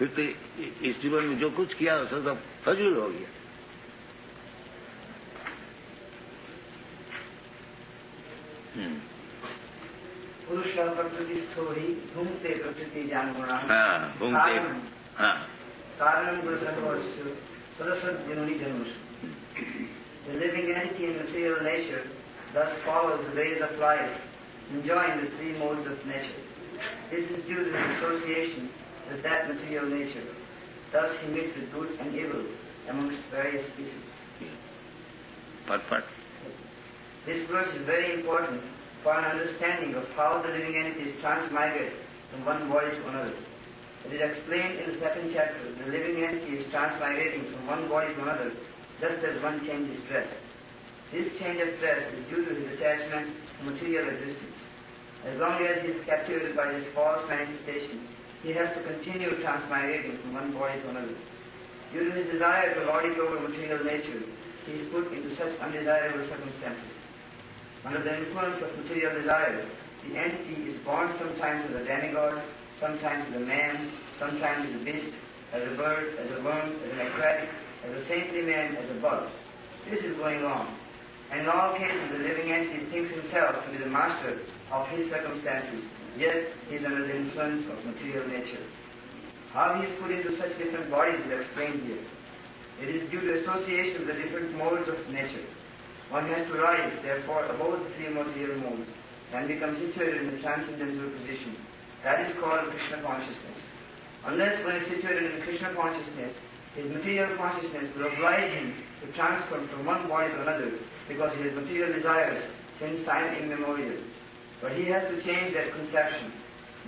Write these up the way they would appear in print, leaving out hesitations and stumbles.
फिर तो इस जीवन में जो कुछ किया वो सब फजूल हो गया। पुरुष प्रकृति स्थोरी भूंगते प्रकृति जान गुणा। हाँ, भूंगते। हाँ, कारणम गुणसंगोष्ठ सरस्वत जननी जन्मस। The living entity in material nature thus follows the ways of life, enjoying the three modes of nature. This is due to his association with that material nature. Thus he mixes with good and evil amongst various species. Perfect. This verse is very important for an understanding of how the living entities transmigrate from one body to another. It is explained in the second chapter. The living entity is transmigrating from one body to another, just as one changes dress. This change of dress is due to his attachment to material existence. As long as he is captivated by this false manifestation, he has to continue transmigrating from one body to another. Due to his desire to lord it over material nature, he is put into such undesirable circumstances. Under the influence of material desire, the entity is born sometimes as a demigod, sometimes as a man, sometimes as a beast, as a bird, as a worm, as an aquatic, as a saintly man, as a bug. This is going on. And in all cases, the living entity thinks himself to be the master of his circumstances, yet he is under the influence of material nature. How he is put into such different bodies is explained here. It is due to association with the different modes of nature. One has to rise, therefore, above the three material modes and become situated in the transcendental position. That is called Krishna consciousness. Unless one is situated in Krishna consciousness, his material consciousness will oblige him to transfer from one body to another because he has material desires since time immemorial. But he has to change that conception.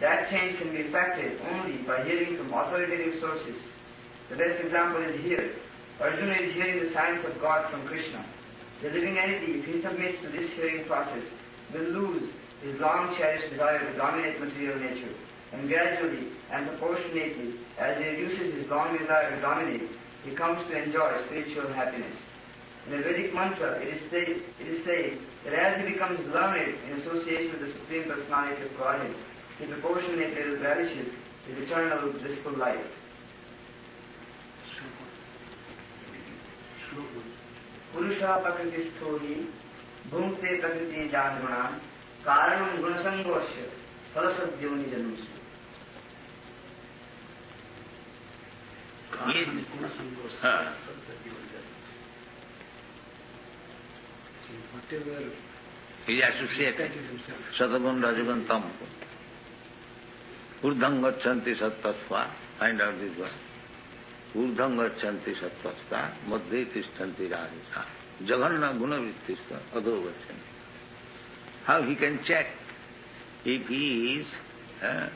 That change can be effected only by hearing from authoritative sources. The best example is here. Arjuna is hearing the science of God from Krishna. The living entity, if he submits to this hearing process, will lose his long-cherished desire to dominate material nature. And gradually and proportionately, as he reduces his long desire to dominate, he comes to enjoy spiritual happiness. In the Vedic mantra, it is said that as he becomes learned in association with the Supreme Personality of Godhead, he proportionately relishes his eternal blissful life. Purusha prakristho hi bhumte prakriti janguna karanam gunasangosya salasadyoni janmasu. He is associated. Satagun Rajagun Tam. Urdham gachanti sattasva. Find out this one. Urdham gachanti sattasva. Madhye tishtanti rajasa. Jaganna guna vittista adho gachanti. How he can check if he is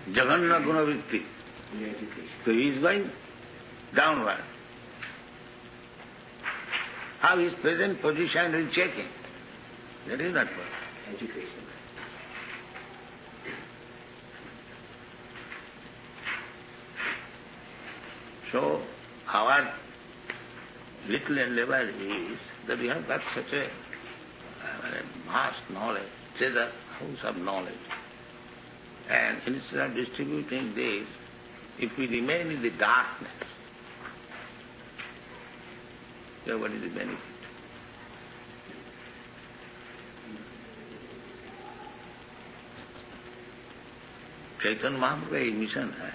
Jaganna guna vitti? So he is going downward. How his present position is checking. That is not what. Education. So our little endeavor is that we have got such a vast knowledge, treasure house of knowledge. And instead of distributing this, if we remain in the darkness, then what is the benefit? Chaitanya Mahaprabhu का एक mission है,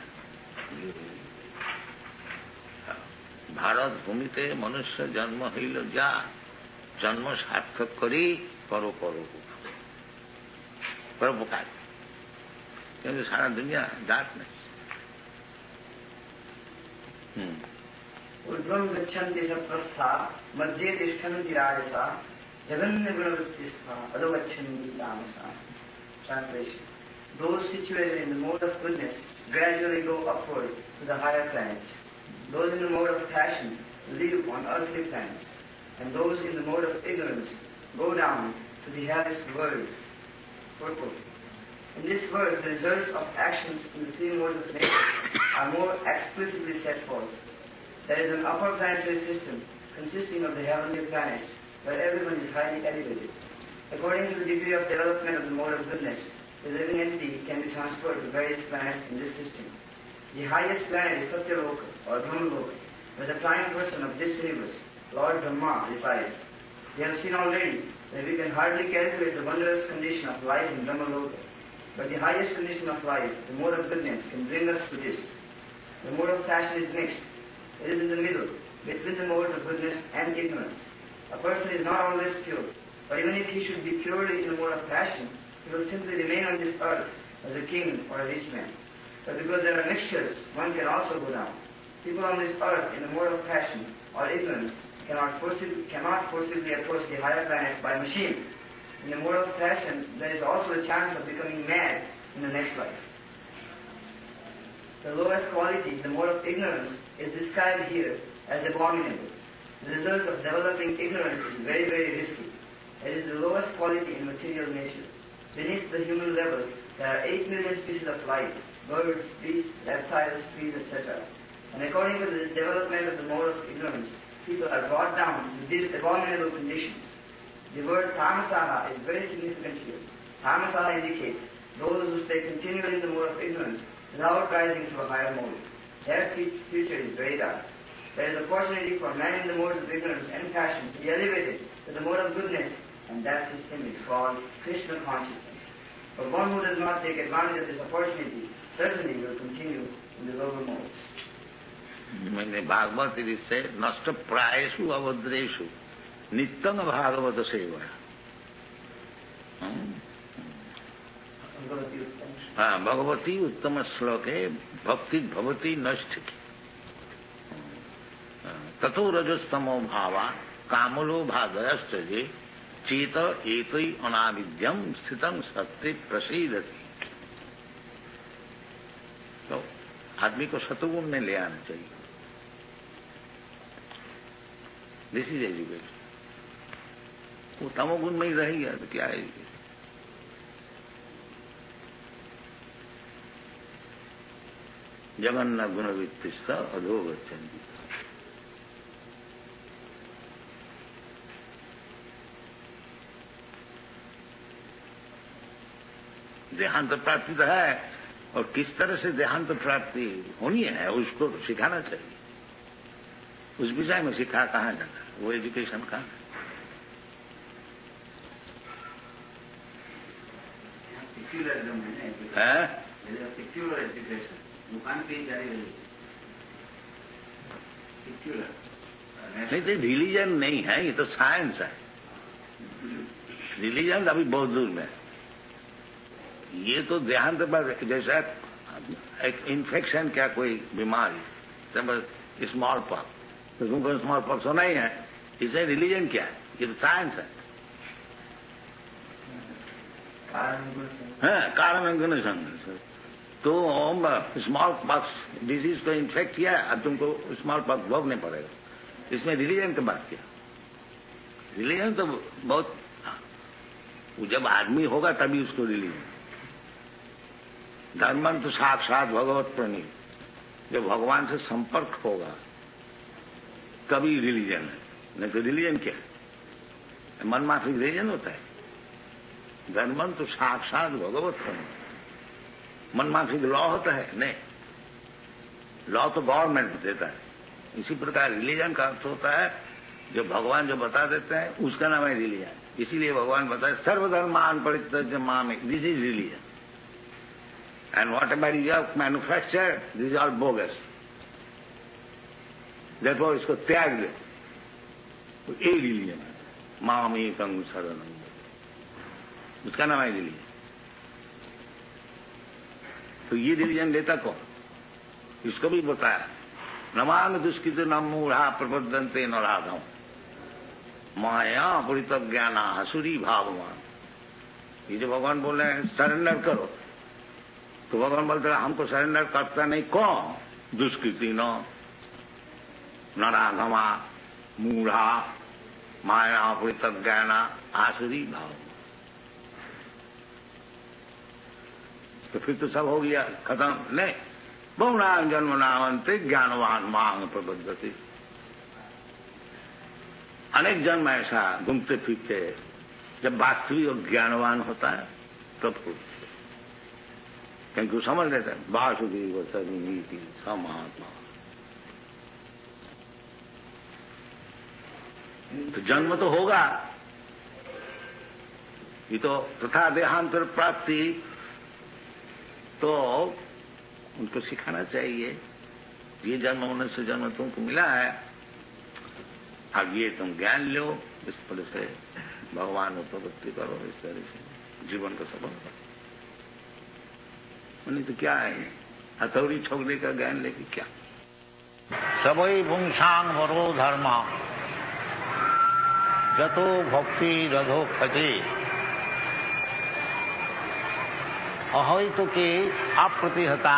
भारत भूमिते मनुष्य जन्म हईल जा जन्म सार्थक करी करो करो परोपकार, क्योंकि सारा दुनिया डार्कनेस. ऊर्ध्वं गच्छन्ति सत्त्वस्था मध्ये तिष्ठन्ति राजसा जगन्य गुणवृत्तिस्था अधो गच्छन्ति तामसा. Translation. Those situated in the mode of goodness gradually go upward to the higher planets. Those in the mode of passion live on earthly planets. And those in the mode of ignorance go down to the hellish worlds. Purport. In this verse, the results of actions in the three modes of nature are more explicitly set forth. There is an upper planetary system consisting of the heavenly planets where everyone is highly elevated. According to the degree of development of the mode of goodness, the living entity can be transferred to various planets in this system. The highest planet is Satyaloka or Brahmaloka, where the prime person of this universe, Lord Brahma, resides. We have seen already that we can hardly calculate the wondrous condition of life in Brahmaloka. But the highest condition of life, the mode of goodness, can bring us to this. The mode of passion is mixed. It is in the middle, between the modes of goodness and ignorance. A person is not always pure, but even if he should be purely in the mode of passion, he will simply remain on this earth as a king or a rich man. But because there are mixtures, one can also go down. People on this earth in the mode of passion or ignorance cannot forcibly approach the higher planets by machine. In the mode of passion, there is also a chance of becoming mad in the next life. The lowest quality, the mode of ignorance, is described here as abominable. The result of developing ignorance is very, very risky. It is the lowest quality in material nature. Beneath the human level, there are 8 million species of life, birds, beasts, reptiles, trees, etc. And according to the development of the mode of ignorance, people are brought down to these abominable conditions. The word tamasaha is very significant here. Tamasaha indicates those who stay continually in the mode of ignorance without rising to a higher mode. Their future is very dark. There is opportunity for man in the modes of ignorance and passion to be elevated to the mode of goodness, and that system is called Krishna consciousness. But one who does not take advantage of this opportunity certainly will continue in the lower modes. मैंने भागवत से नष्ट प्रायेषु अभद्रेषु नित्यं भागवत सेवा। हाँ, भगवती उत्तम श्लोके भक्ति भवती नष्ट की तथो रजस्तमो भावा कामलो भादयश्च जे चेत एतै अनाविद्यम स्थितं सत्य प्रसीदति। तो आदमी को सतुगुण में ले आना चाहिए। This is education. वो तमोगुण में ही रहेगा तो क्या है? जगन्न गुण वित्तिष्ठ अधोगच्छन्ति। देहांत प्राप्ति तो है, और किस तरह से देहांत प्राप्ति होनी है उसको सिखाना चाहिए। उस विषय में सिखा कहाँ जाता है? वो एजुकेशन कहाँ है? Secular education. You can't be very secular. नहीं तो रिलीजन नहीं है, ये तो साइंस है। रिलीजन अभी बहुत दूर में है। ये तो देहांत पर जैसा एक इन्फेक्शन क्या कोई बीमारी स्मॉल पॉक्स, तो तुमको स्मॉल पॉक्स होना ही है। इसे रिलीजन क्या है? ये तो साइंस है। कारण गुण संग तो स्मॉल पॉक्स डिजीज को इन्फेक्ट किया, अब तुमको स्मॉल पॉक्स भोगने पड़ेगा। इसमें रिलीजन की बात क्या? रिलीजन तो बहुत, जब आदमी होगा तभी उसको रिलीजन। धर्म तो साक्षात भगवत प्रणीत, जब भगवान से संपर्क होगा कभी रिलीजन है, नहीं तो रिलीजन क्या है? मनमाफिक रिलीजन होता है। धर्म तो साक्षात भगवत प्रणीत। मनमाफिक लॉ होता है? नहीं, लॉ तो गवर्नमेंट देता है। इसी प्रकार रिलीजन का अर्थ होता है जो भगवान जो बता देते हैं उसका नाम है रिलीजन। इसीलिए भगवान बताए सर्वधर्मान परित्यज्य माम, this is religion. And whatever is manufactured, this is all bogus. Therefore, इसको त्याग दे। तो ये रिलीजन है, मामेकं शरणं, उसका नाम है रिलीजन। तो ये रिलीजन देता कौन? इसको भी बताया, नमामि दुष्कृत न मूढ़ा प्रबद्धन्ते नराधम माया परितज्ञाना असुरी भाववान। ये जो भगवान बोल रहे हैं सरेंडर करो, तो भगवान बोलते हैं हमको सरेंडर करता नहीं कौन? दुष्कृति नराधमा मूढ़ा माया परितज्ञाना आसुरी भाव। तो फिर तो सब हो गया, खत्म। नहीं, बहुनाम जन्म नामंते ज्ञानवान मांग प्रबद्धति। अनेक जन्म ऐसा घूमते फिरते जब वास्तविक ज्ञानवान होता है तब क्योंकि वो समझ लेते हैं वासुदेव सरिनीति समात्मा। तो जन्म तो होगा, ये तो तथा देहांतर प्राप्ति तो उनको सिखाना चाहिए। ये जन्म होने से जन्म तुमको मिला है, अब ये तुम ज्ञान लो, इस तरह से भगवान में प्रवृत्ति करो, इस तरह से जीवन को सफल करो। नहीं तो क्या है, हथौड़ी छोड़ने का ज्ञान लेके क्या। सबई पुंसांग वरो धर्म जतो भक्ति रधो खजे अहितु के अप्रतिहता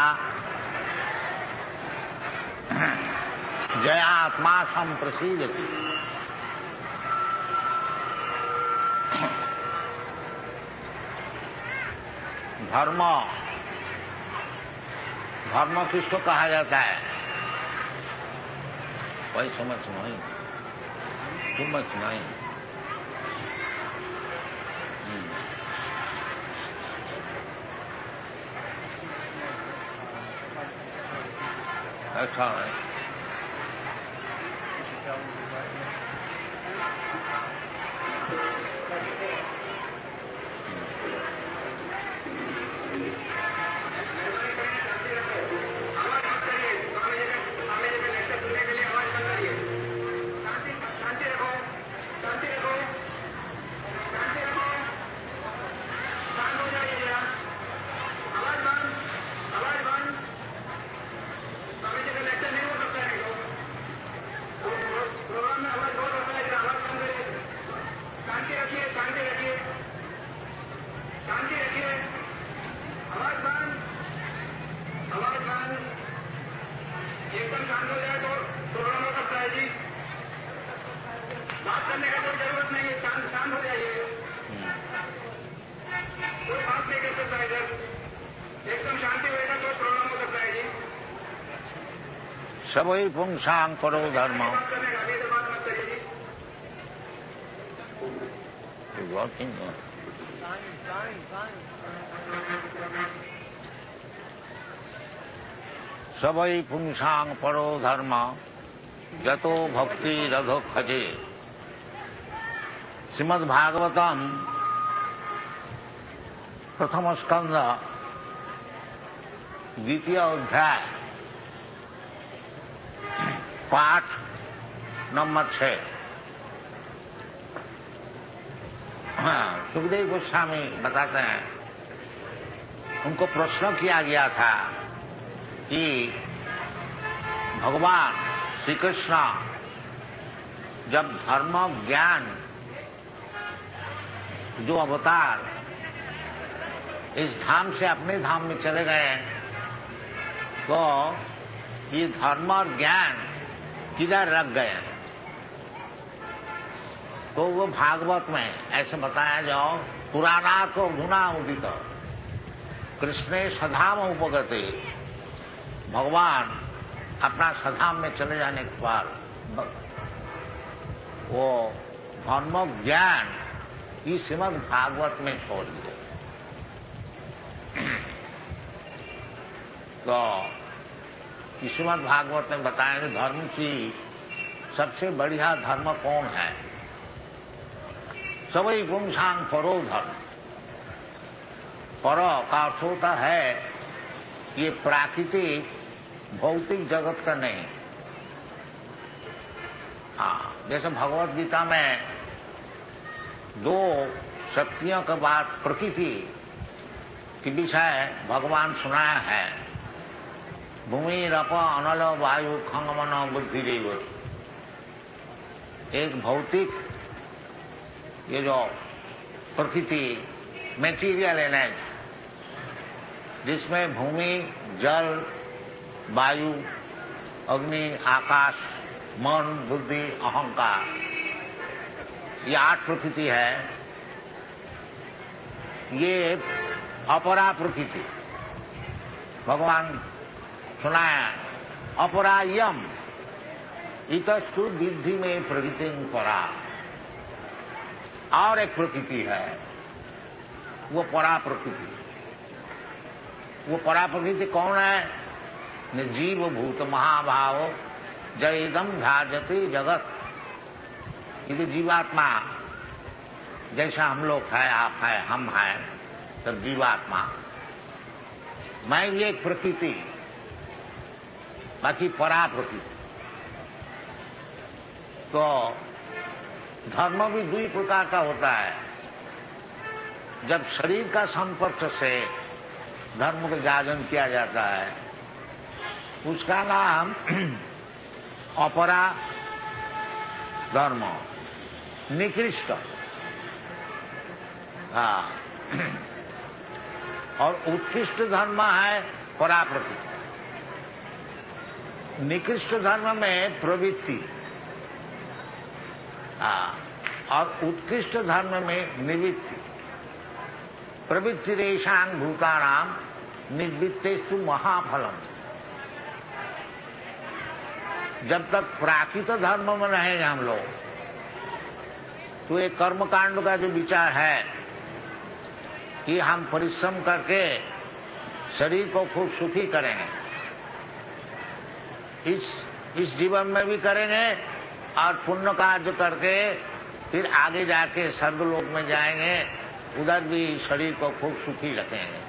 जयात्मा संप्रसीदति। धर्म, धर्म किसको कहा जाता है? वही समझ नहीं, समझ नहीं। अच्छा है। सबई पुंसांग परो धर्म। सबई पुंसांग परो धर्म जतो भक्ति रधो खजे। श्रीमद् भागवतम प्रथम स्कंद द्वितीय अध्याय पाठ नंबर 6। सुखदेव गोस्वामी बताते हैं, उनको प्रश्न किया गया था कि भगवान श्री कृष्ण जब धर्म ज्ञान जो अवतार इस धाम से अपने धाम में चले गए, तो ये धर्म और ज्ञान किधर रख गए? तो वो भागवत में ऐसे बताया जाओ, पुराना तो धुना उदित कृष्णे सधाम उपगते। भगवान अपना सधाम में चले जाने के बाद वो धर्म ज्ञान इस श्रीमद् भागवत में छोड़ दिए। तो श्रीमद् भागवत में बताया कि धर्म की सबसे बढ़िया धर्म कौन है? सबई पुंसांग परो धर्म। पर का अर्थ होता है ये प्राकृतिक भौतिक जगत का नहीं। जैसे भगवत गीता में 2 शक्तियों के बाद प्रकृति के विषय भगवान सुनाया है। भूमि रप अनल वायु खंगमन बुद्धि देव। एक भौतिक ये जो प्रकृति मेटीरियल एनर्जी, जिसमें भूमि जल वायु अग्नि आकाश मन बुद्धि अहंकार, ये 8 प्रकृति है। ये अपरा प्रकृति भगवान सुनाया, अपरायम इतस्तु विद्धि में प्रकृति परा। और एक प्रकृति है, वो परा प्रकृति। वो परा प्रकृति कौन है? जीव भूत महाभाव जयदम ध्याजति जगत। ये जीवात्मा, जैसा हम लोग है, आप है, हम हैं, सब जीवात्मा। मैं भी एक प्रकृति, बाकी परा प्रकृति। तो धर्म भी दो प्रकार का होता है। जब शरीर का संपर्क से धर्म का जाजन किया जाता है, उसका नाम अपरा धर्म, निकृष्ट। हाँ, और उत्कृष्ट धर्म है पराप्रकृति। निकृष्ट धर्म में प्रवृत्ति, और उत्कृष्ट धर्म में निवृत्ति। प्रवृत्ति रेशांग भूतानाम निवृत्तेषु महाफलम। जब तक प्राकृत धर्म में रहेंगे हम लोग, तो ये कर्मकांड का जो विचार है कि हम परिश्रम करके शरीर को खूब सुखी करेंगे, इस जीवन में भी करेंगे, और पुण्य कार्य करके फिर आगे जाके स्वर्गलोक में जाएंगे, उधर भी शरीर को खूब सुखी रखेंगे।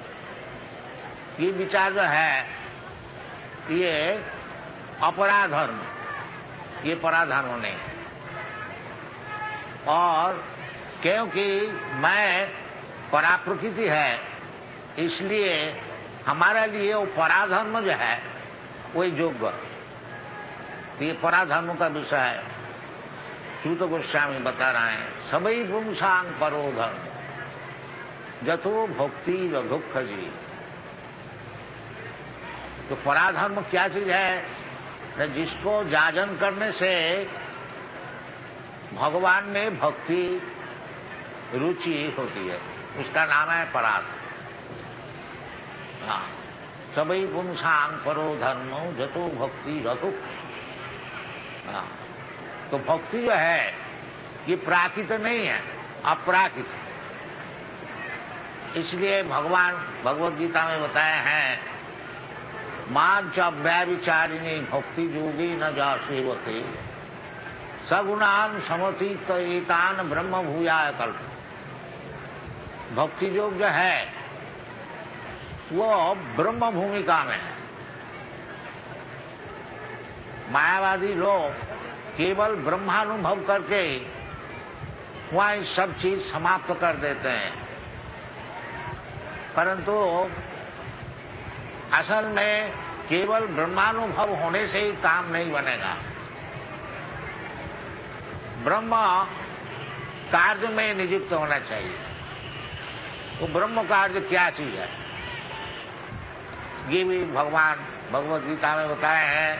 ये विचार जो है, ये अपराधर्म, ये पराधर्म नहीं। और क्योंकि मैं पराप्रकृति है, इसलिए हमारे लिए वो पराधर्म जो है वही योग्य। ये पराधर्म का विषय है, सूत गोस्वामी बता रहे हैं। सबई पुंसांग परो धर्म जतो भक्ति व दुख जी। तो पराधर्म क्या चीज है? जिसको जाजन करने से भगवान में भक्ति रुचि होती है, उसका नाम है पराधर्म। हाँ, सबई पुंसांग परो धर्म जतो भक्ति रघु। हाँ, तो भक्ति जो है ये प्राकृत नहीं है, अपराकृत। इसलिए भगवान भगवद गीता में बताए हैं, मां च व्यभिचारिणी भक्ति योगी न जा सेवते सगुणान समतीत एतान ब्रह्म भूयाय कल्प। भक्ति योग जो है वो ब्रह्म भूमिका में है। मायावादी लोग केवल ब्रह्मानुभव करके वहां सब चीज समाप्त कर देते हैं, परंतु असल में केवल ब्रह्मानुभव होने से ही काम नहीं बनेगा। ब्रह्म कार्य में नियुक्त होना चाहिए। वो ब्रह्म कार्य क्या चीज है, ये भी भगवान भगवद गीता में बताए हैं।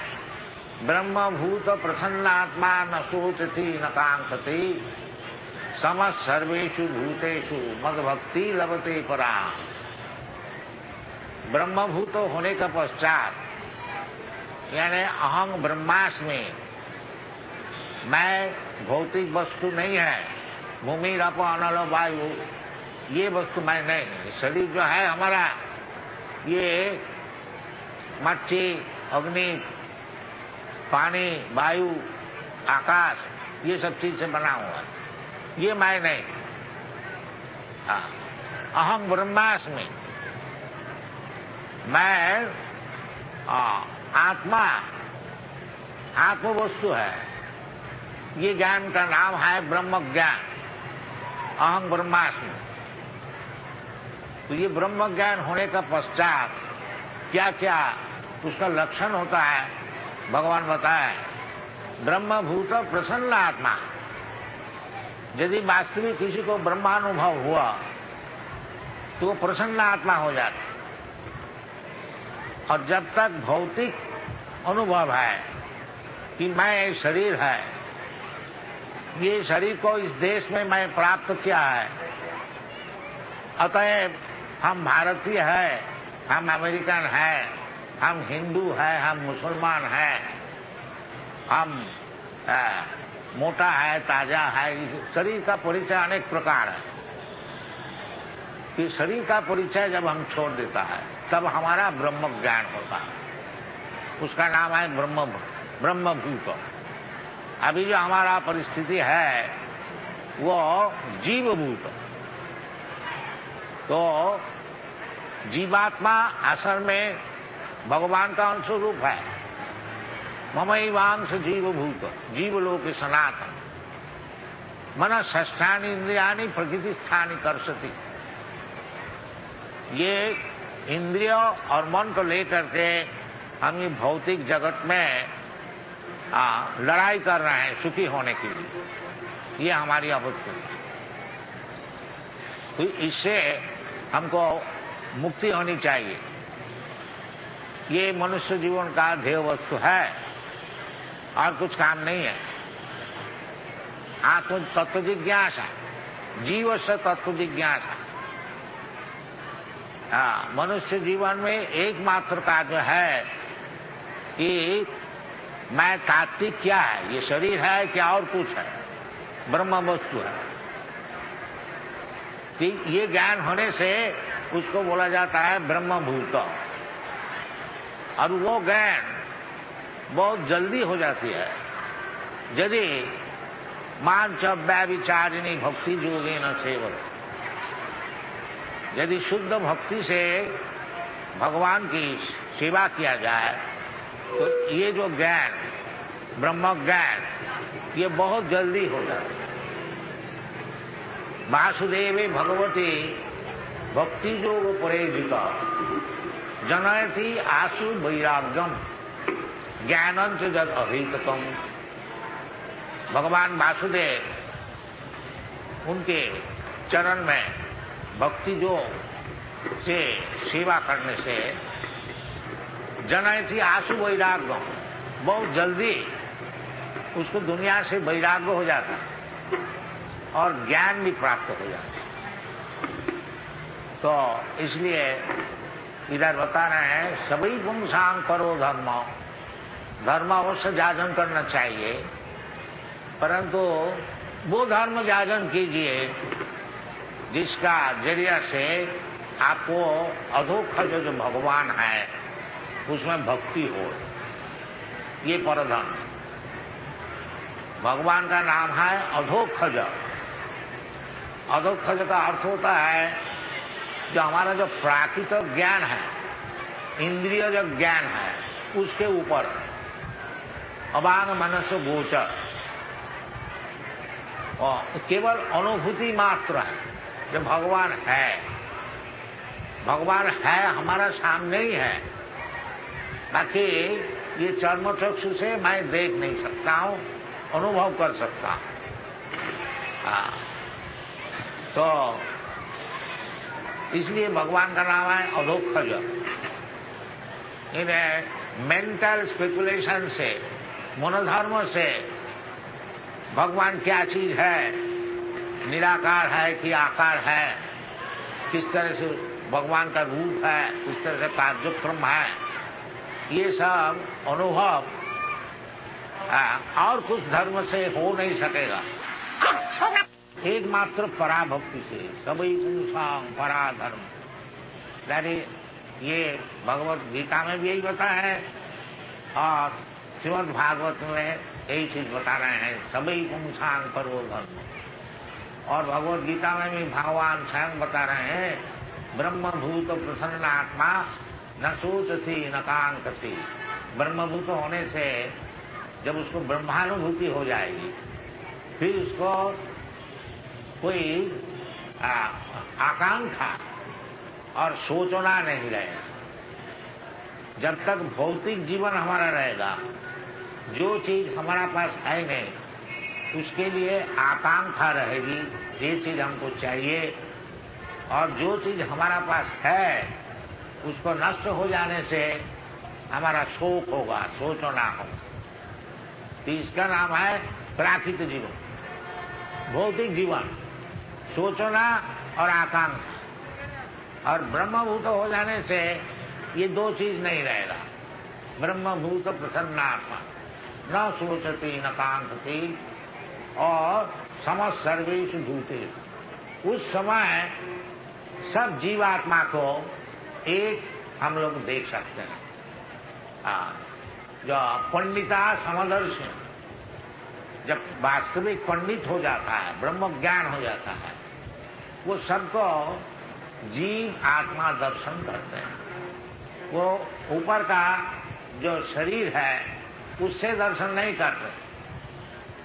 ब्रह्मभूत प्रसन्नात्मा न सोचती न कांक्षति समस्त सर्वेषु भूतेषु मद भक्ति लभते परा। ब्रह्मभूत होने का पश्चात यानी अहं ब्रह्मास्मि, मैं भौतिक वस्तु नहीं है, भूमि रप अनल वायु ये वस्तु मैं नहीं। शरीर जो है हमारा ये मट्टी अग्नि पानी वायु आकाश ये सब चीज से बना हुआ है, ये मैं नहीं। अहं ब्रह्मास्मि, मैं आत्मा आत्म वस्तु है। ये ज्ञान का नाम है ब्रह्म ज्ञान, अहं ब्रह्मास्मि। तो ये ब्रह्म ज्ञान होने का पश्चात क्या क्या उसका लक्षण होता है भगवान बताए। ब्रह्मभूत प्रसन्न आत्मा, यदि वास्तविक किसी को ब्रह्मानुभव हुआ तो वो प्रसन्न आत्मा हो जाता। और जब तक भौतिक अनुभव है कि मैं शरीर है, ये शरीर को इस देश में मैं प्राप्त किया है, अतएव हम भारतीय है, हम अमेरिकन है, हम हिंदू है, हम मुसलमान है, हम मोटा है ताजा है। इस शरीर का परिचय अनेक प्रकार है। कि शरीर का परिचय जब हम छोड़ देता है तब हमारा ब्रह्म ज्ञान होता है। उसका नाम है ब्रह्मभूत। अभी जो हमारा परिस्थिति है वो जीवभूत। तो जीवात्मा असल में भगवान का अंश रूप है। ममैवांश जीवभूत जीवलोक सनातन मन षष्ठानि इंद्रियानि प्रकृति स्थानि कर्षति। ये इंद्रिय और मन को लेकर के हम ये भौतिक जगत में लड़ाई कर रहे हैं सुखी होने के लिए। ये हमारी अवस्था है। तो इससे हमको मुक्ति होनी चाहिए। ये मनुष्य जीवन का ध्येय वस्तु है और कुछ काम नहीं है। आत्म तत्व जिज्ञासा, जीव से तत्व जिज्ञासा। मनुष्य जीवन में एकमात्र कार्य है कि मैं तात्विक क्या है, ये शरीर है क्या और कुछ है, ब्रह्म वस्तु है। ये ज्ञान होने से उसको बोला जाता है ब्रह्मभूत। और वो ज्ञान बहुत जल्दी हो जाती है यदि मांच व्यभिचारिणी भक्ति योगेन सेवते। यदि शुद्ध भक्ति से भगवान की सेवा किया जाए तो ये जो ज्ञान ब्रह्म ज्ञान ये बहुत जल्दी हो जाता है। वासुदेवे भगवती भक्ति योग परेजिता जनयति आसु वैराग्यम ज्ञानंच जद अभितम। भगवान वासुदेव उनके चरण में भक्ति योग से सेवा करने से जनयति आसु वैराग्यम बहुत जल्दी उसको दुनिया से वैराग्य हो जाता और ज्ञान भी प्राप्त हो जाता। तो इसलिए इधर बता रहे हैं सभी पुंसांग करो धर्म। धर्म अवश्य जाजन करना चाहिए, परंतु वो धर्म जाजन कीजिए जिसका जरिया से आपको अधोक्षज जो भगवान है उसमें भक्ति हो। ये परधर्म। भगवान का नाम है अधोक्षज। अधोक्षज का अर्थ होता है जो हमारा जो प्राकृतिक ज्ञान है, इंद्रिय जो ज्ञान है, उसके ऊपर अबांग मनस्य गोचर और केवल अनुभूति मात्र है। जो भगवान है हमारा सामने ही है, बाकी ये चर्म चक्षु से मैं देख नहीं सकता हूं, अनुभव कर सकता हूं। तो इसलिए भगवान का नाम है अधोक्षज। इन्हें मेंटल स्पेकुलेशन से, मनोधर्म से भगवान क्या चीज है, निराकार है कि आकार है, किस तरह से भगवान का रूप है, किस तरह से कार्यक्रम है, ये सब अनुभव और कुछ धर्म से हो नहीं सकेगा। एकमात्र पराभक्ति से सभी पुंसांग पराधर्म। यानी ये भगवत गीता में भी यही बताया है और श्रीमद् भागवत में यही चीज बता रहे हैं, सभी पुंसांग परो धर्म। और भगवत गीता में भी भगवान स्वयं बता रहे हैं ब्रह्मभूत प्रसन्न आत्मा न सोचती न कांक्षती। ब्रह्मभूत होने से जब उसको ब्रह्मानुभूति हो जाएगी फिर उसको कोई आकांक्षा और सोचना नहीं रहेगा। जब तक भौतिक जीवन हमारा रहेगा, जो चीज हमारा पास है नहीं उसके लिए आकांक्षा रहेगी, ये चीज हमको चाहिए। और जो चीज हमारा पास है उसको नष्ट हो जाने से हमारा शोक होगा, सोचना होगा। तो इसका नाम है प्राकृतिक जीवन। भौतिक जीवन सोचना और आकांक्षा। और ब्रह्मभूत हो जाने से ये दो चीज नहीं रहेगा। ब्रह्मभूत प्रसन्नात्मा न सोचती न कांक्षती और समस्त सर्वेषु भूतेषु। उस समय सब जीवात्मा को एक हम लोग देख सकते हैं। जो पंडिता समदर्शी, जब वास्तविक पंडित हो जाता है, ब्रह्म ज्ञान हो जाता है, वो सबको जीव आत्मा दर्शन करते हैं। वो ऊपर का जो शरीर है उससे दर्शन नहीं करते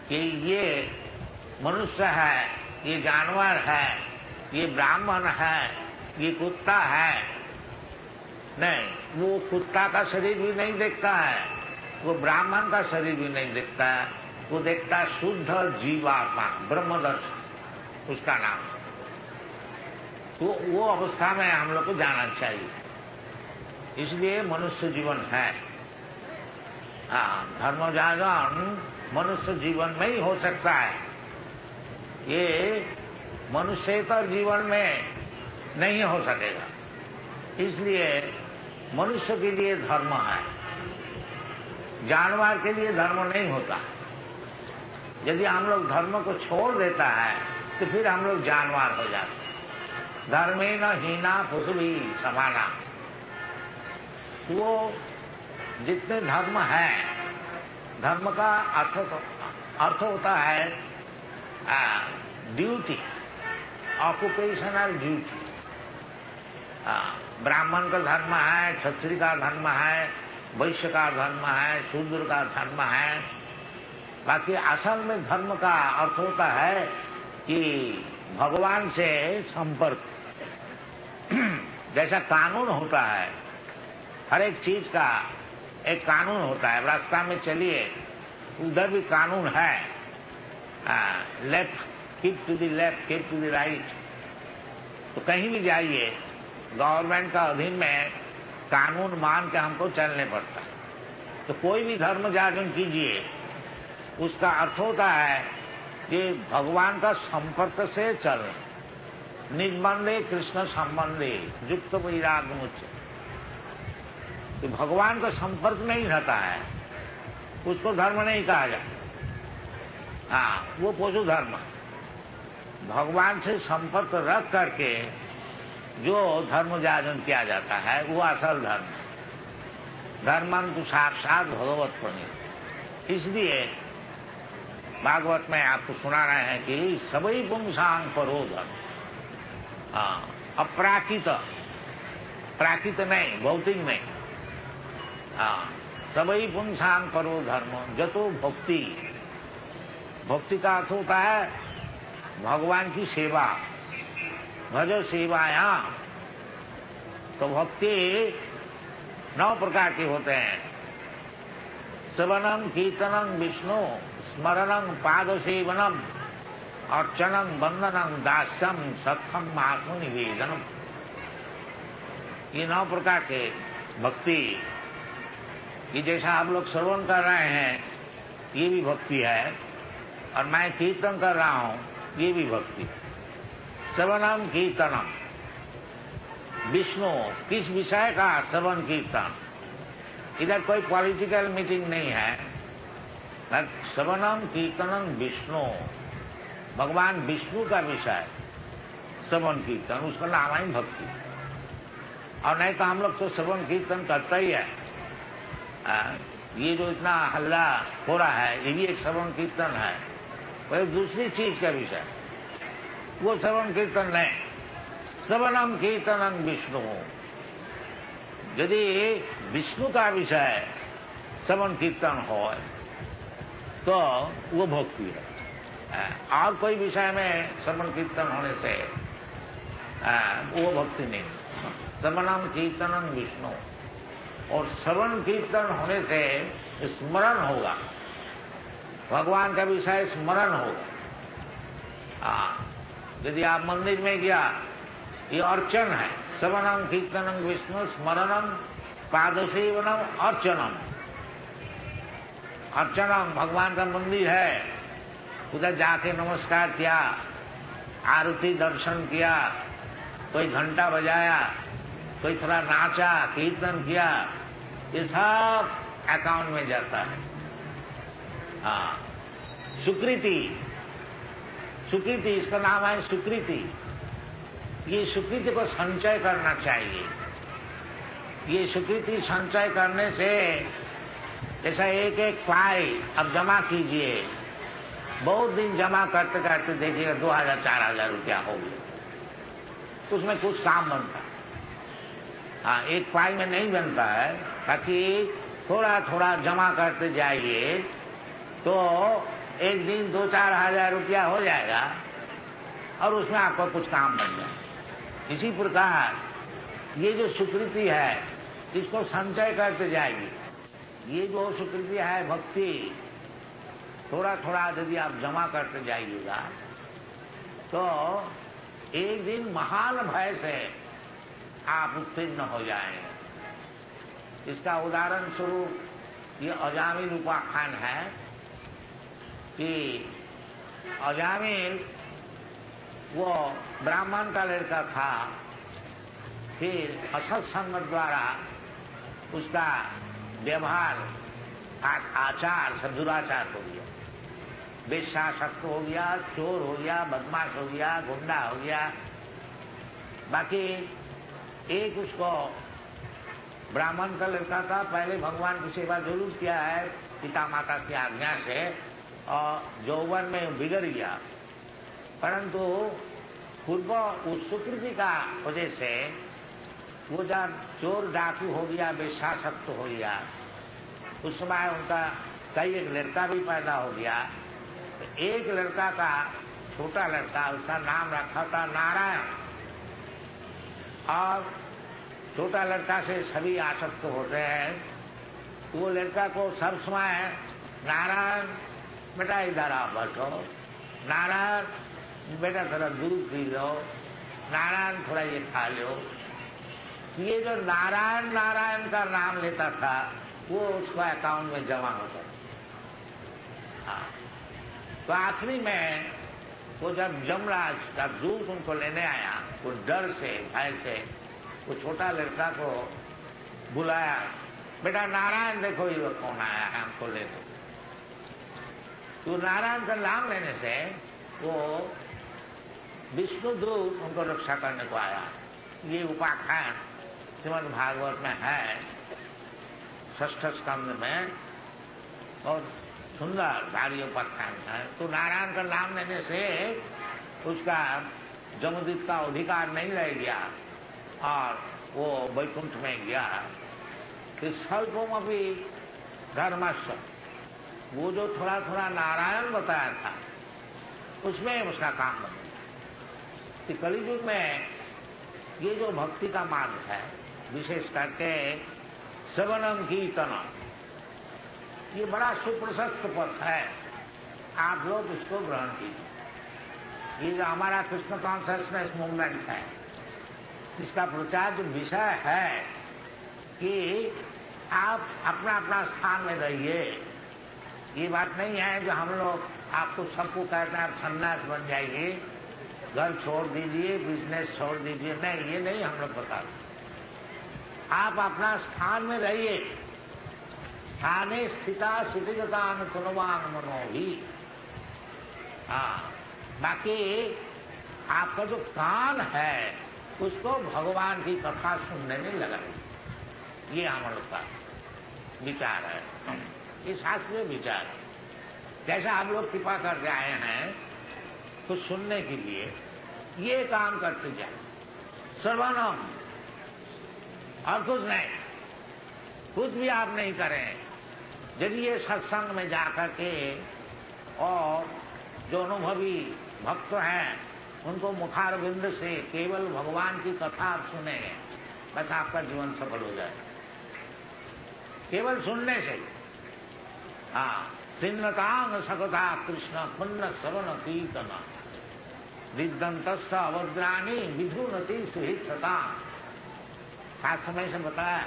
कि ये मनुष्य है, ये जानवर है, ये ब्राह्मण है, ये कुत्ता है। नहीं, वो कुत्ता का शरीर भी नहीं देखता है, वो ब्राह्मण का शरीर भी नहीं देखता है, वो देखता है शुद्ध जीवात्मा, ब्रह्मदर्शन उसका नाम। तो वो अवस्था में हम लोग को जाना चाहिए। इसलिए मनुष्य जीवन है। धर्म जागरण मनुष्य जीवन में ही हो सकता है, ये मनुष्येतर जीवन में नहीं हो सकेगा। इसलिए मनुष्य के लिए धर्म है, जानवर के लिए धर्म नहीं होता। यदि हम लोग धर्म को छोड़ देता है तो फिर हम लोग जानवर हो जाते हैं। धर्मेण हीना पशुभी समाना। वो जितने धर्म है, धर्म का अर्थ होता है ड्यूटी, ऑक्युपेशनल ड्यूटी। ब्राह्मण का धर्म है, क्षत्रिय का धर्म है, वैश्य का धर्म है, शूद्र का धर्म है। बाकी असल में धर्म का अर्थ होता है कि भगवान से संपर्क। जैसा कानून होता है, हर एक चीज का एक कानून होता है। रास्ता में चलिए, उधर भी कानून है, left keep to the left, keep to the right. तो कहीं भी जाइए, गवर्नमेंट का अधीन में कानून मान के हमको चलने पड़ता है। तो कोई भी धर्म जागरण कीजिए, उसका अर्थ होता है कि भगवान का संपर्क से चलना। निजबंदे कृष्ण संबंधे युक्त वैराग्य मुच्य। तो भगवान का संपर्क नहीं रहता है, उसको धर्म नहीं कहा जाता। वो पशु धर्म। भगवान से संपर्क रख करके जो धर्म जागरण किया जाता है वो असल धर्म है। धर्मं तो साक्षात भगवत प्रणीत। इसलिए भागवत में आपको सुना रहे हैं कि सभी पुंसांग परो धर्म। अपराकित, प्राकृत नहीं, भौतिक नहीं। सभी पुंसांग परो धर्म जतो भक्ति। भक्ति का अर्थ होता है भगवान की सेवा। भज सेवाया। तो भक्ति 9 प्रकार के होते हैं। श्रवणम कीर्तनम विष्णु स्मरणम पाद सेवनम अर्चनम वंदनम दास्यम सत्थम आत्मनिवेदनम। ये 9 प्रकार के भक्ति। ये जैसा आप लोग श्रवण कर रहे हैं ये भी भक्ति है, और मैं कीर्तन कर रहा हूं ये भी भक्ति। श्रवणम कीर्तनम, विष्णु किस विषय का श्रवण कीर्तन। इधर कोई पॉलिटिकल मीटिंग नहीं है। श्रवणम कीर्तनम विष्णु, भगवान विष्णु का विषय श्रवण कीर्तन, उसका नाम है भक्ति। और नहीं तो हम लोग तो श्रवण कीर्तन करता ही है। ये जो इतना हल्ला हो रहा है ये भी एक श्रवण कीर्तन है, वो दूसरी चीज का विषय, वो श्रवण कीर्तन नहीं। श्रवणम कीर्तनम विष्णु, यदि विष्णु का विषय श्रवण कीर्तन हो तो वो भक्ति है। और कोई विषय में श्रवण कीर्तन होने से वो भक्ति नहीं। श्रवणम कीर्तनम विष्णु, और श्रवण कीर्तन होने से स्मरण होगा, भगवान का विषय स्मरण होगा। यदि आप मंदिर में गया, ये अर्चन है। श्रवणम कीर्तनम विष्णु स्मरणम पादसेवनम अर्चनम। अर्चनम भगवान का मंदिर है, उधर जाके नमस्कार किया, आरती दर्शन किया, कोई घंटा बजाया, कोई थोड़ा नाचा, कीर्तन किया, ये सब अकाउंट में जाता है। सुकृति, सुकृति इसका नाम है सुकृति। ये सुकृति को संचय करना चाहिए। ये स्वीकृति संचय करने से जैसा एक एक पाई अब जमा कीजिए, बहुत दिन जमा करते करते देखिएगा 2000-4000 रुपया हो गया, उसमें कुछ काम बनता है। हाँ, एक पाई में नहीं बनता है, ताकि थोड़ा थोड़ा जमा करते जाइए तो एक दिन 2-4 हजार रुपया हो जाएगा और उसमें आपको कुछ काम बन जाए। इसी प्रकार ये जो स्वीकृति है इसको संचय करते जाइए। ये जो स्वीकृति है भक्ति, थोड़ा थोड़ा यदि आप जमा करते जाइएगा तो एक दिन महान भय से आप उत्तीर्ण हो जाएंगे। इसका उदाहरण स्वरूप ये अजामिल उपाख्यान है कि अजामिल वो ब्राह्मण का लड़का था, फिर असत्संग द्वारा उसका व्यवहार आचार सब दुराचार हो गया, वेश्यासक्त हो गया, चोर हो गया, बदमाश हो गया, गुंडा हो गया। बाकी एक उसको ब्राह्मण का लड़का था, पहले भगवान की सेवा जरूर किया है पिता माता की आज्ञा से, और यौवन में बिगड़ गया, परंतु पूर्व उस सुकृति का वजह से वो जब चोर डाकू हो गया, वेश्यासक्त हो गया, उस समय उनका कई एक लड़का भी पैदा हो गया। तो एक लड़का का छोटा लड़का, उसका नाम रखा था नारायण, और छोटा लड़का से सभी आसक्त होते हैं। वो लड़का को सब समय नारायण बेटा इधर आप बैठो, नारायण बेटा थोड़ा दूध पी लो, नारायण थोड़ा ये खा लो। ये जो नारायण नारायण का नाम लेता था वो उसका अकाउंट में जमा होता था। तो आखिरी में वो जब यमराज का दूत उनको लेने आया, वो डर से भय से वो छोटा लड़का को बुलाया, बेटा नारायण देखो ये कौन आया है, हमको ले दो। तो नारायण का नाम लेने से वो विष्णुदूत उनको रक्षा करने को आया। ये उपाख्यान श्रीमद् भागवत में है, 6ठ स्कंद में, बहुत सुंदर भारी उपाख्यान है। तो नारायण का नाम लेने से उसका जमदूत का अधिकार नहीं रह गया और वो वैकुंठ में गया। स्वल्पम अभी धर्मस्व, वो जो थोड़ा थोड़ा नारायण बताया था उसमें उसका काम बन गया। कलियुग में ये जो भक्ति का मार्ग है, विशेष करके श्रवणम कीर्तनम, ये बड़ा सुप्रशस्त पथ है, आप लोग इसको ग्रहण कीजिए। ये जो हमारा कृष्ण कॉन्शियसनेस मूवमेंट है, इसका प्रचार जो विषय है कि आप अपना अपना स्थान में रहिए। ये बात नहीं है जो हम लोग आपको सबको कहते हैं आप सन्यास बन जाइए, घर छोड़ दीजिए, बिजनेस छोड़ दीजिए, नहीं, ये नहीं हम लोग बताते। आप अपना स्थान में रहिए। स्थाने स्थिता सुतिगतान कुनवान मनोभी। हाँ, बाकी आपका जो कान है उसको भगवान की कथा सुनने में लगाइए। ये हम लोग का विचार है, ये शास्त्रीय विचार है। जैसा आप लोग कृपा करके आए हैं कुछ सुनने के लिए, ये काम करते जाए, श्रवणम, और कुछ नहीं, कुछ भी आप नहीं करें। यदि ये सत्संग में जाकर के और जो अनुभवी भक्त हैं उनको मुखारविंद से केवल भगवान की कथा आप सुने, बस आपका जीवन सफल हो जाए, केवल सुनने से। हाँ, सिन्नतांग सकथा कृष्ण पुण्य श्रवण कीर्तन विद्वंतस्थ अवद्राणी विधुनति सुहितता। शास्त्र में से बताया,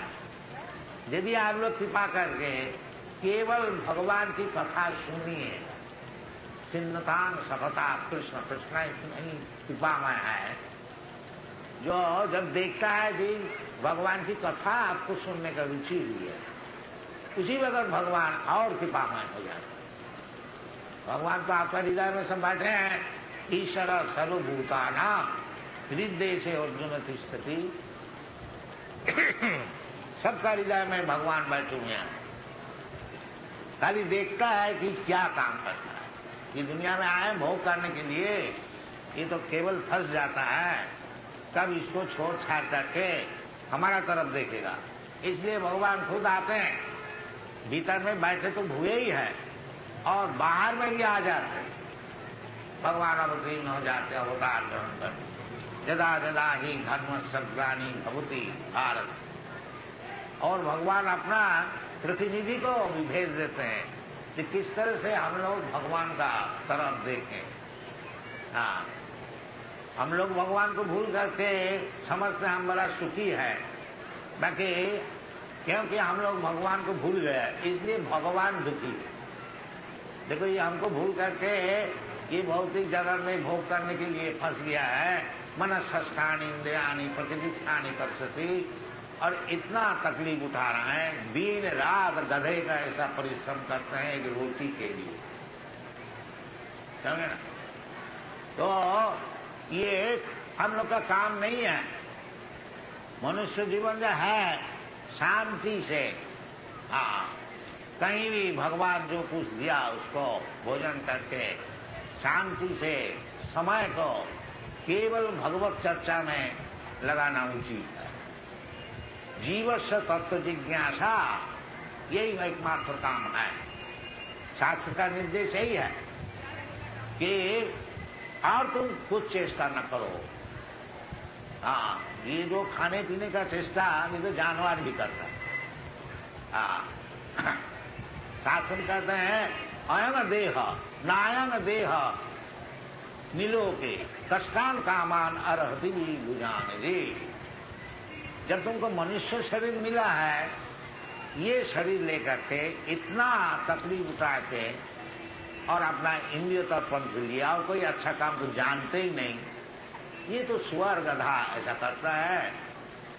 यदि आप लोग कृपा करके केवल भगवान की कथा सुनिए, सिन्नतांग सकथा कृष्ण, कृष्ण इतनी कृपामय है जो जब देखता है कि भगवान की कथा आपको सुनने का रुचि हुई है, उसी वक्त भगवान और कृपामय हो जाता है। भगवान तो आपका हृदय में सब बैठे हैं। ईश्वर सर्वभूतानां हृदय से अर्जुन तिष्ठति। सबका हृदय में भगवान बैठे हुए हैं, खाली देखता है कि क्या काम करता है। ये दुनिया में आए भोग करने के लिए, ये तो केवल फंस जाता है, कब इसको छोड़ छाड़ करके हमारा तरफ देखेगा। इसलिए भगवान खुद आते हैं, भीतर में बैठे तो हुए ही है और बाहर में भी आ जाते हैं। भगवान अवतीर्ण हो जाते अवतार ग्रहण कर, जदा जदा ही धर्म सग्लानी भवती भारत। और भगवान अपना प्रतिनिधि को भी भेज देते हैं कि किस तरह से हम लोग भगवान का तरफ देखें। हाँ, हम लोग भगवान को भूल करके समझते हम बड़ा सुखी है, बाकी क्योंकि हम लोग भगवान को भूल गए इसलिए भगवान दुखी। देखो ये हमको भूल करके ये भौतिक जगत में भोग करने के लिए फंस गया है। मनस्सष्टानि इंद्रियाणि प्रतिदिक्षानि कर्षति, और इतना तकलीफ उठा रहा है, दिन रात गधे का ऐसा परिश्रम करते हैं एक रोटी के लिए, समझे ना। तो ये हम लोग का काम नहीं है। मनुष्य जीवन जो है शांति से, हाँ, कहीं भी भगवान जो कुछ दिया उसको भोजन करके शांति से समय को केवल भगवत चर्चा में लगाना उचित है। जीवस्य तत्व जिज्ञासा यही एकमात्र काम है। शास्त्र का निर्देश यही है कि और तुम कुछ चेष्टा न करो। हाँ, ये जो खाने पीने का चेष्टा ये तो जानवर भी करता है। हाँ, शास्त्र कहते हैं अयंग देह नायंग देह निलोके कष्टान कामान अरहति बुझाने जी। जब तुमको मनुष्य शरीर मिला है, ये शरीर लेकर के इतना तकलीफ उठा के और अपना इंद्रिय तर्पण के लिया और कोई अच्छा काम तो जानते ही नहीं, ये तो सुअर गधा ऐसा करता है,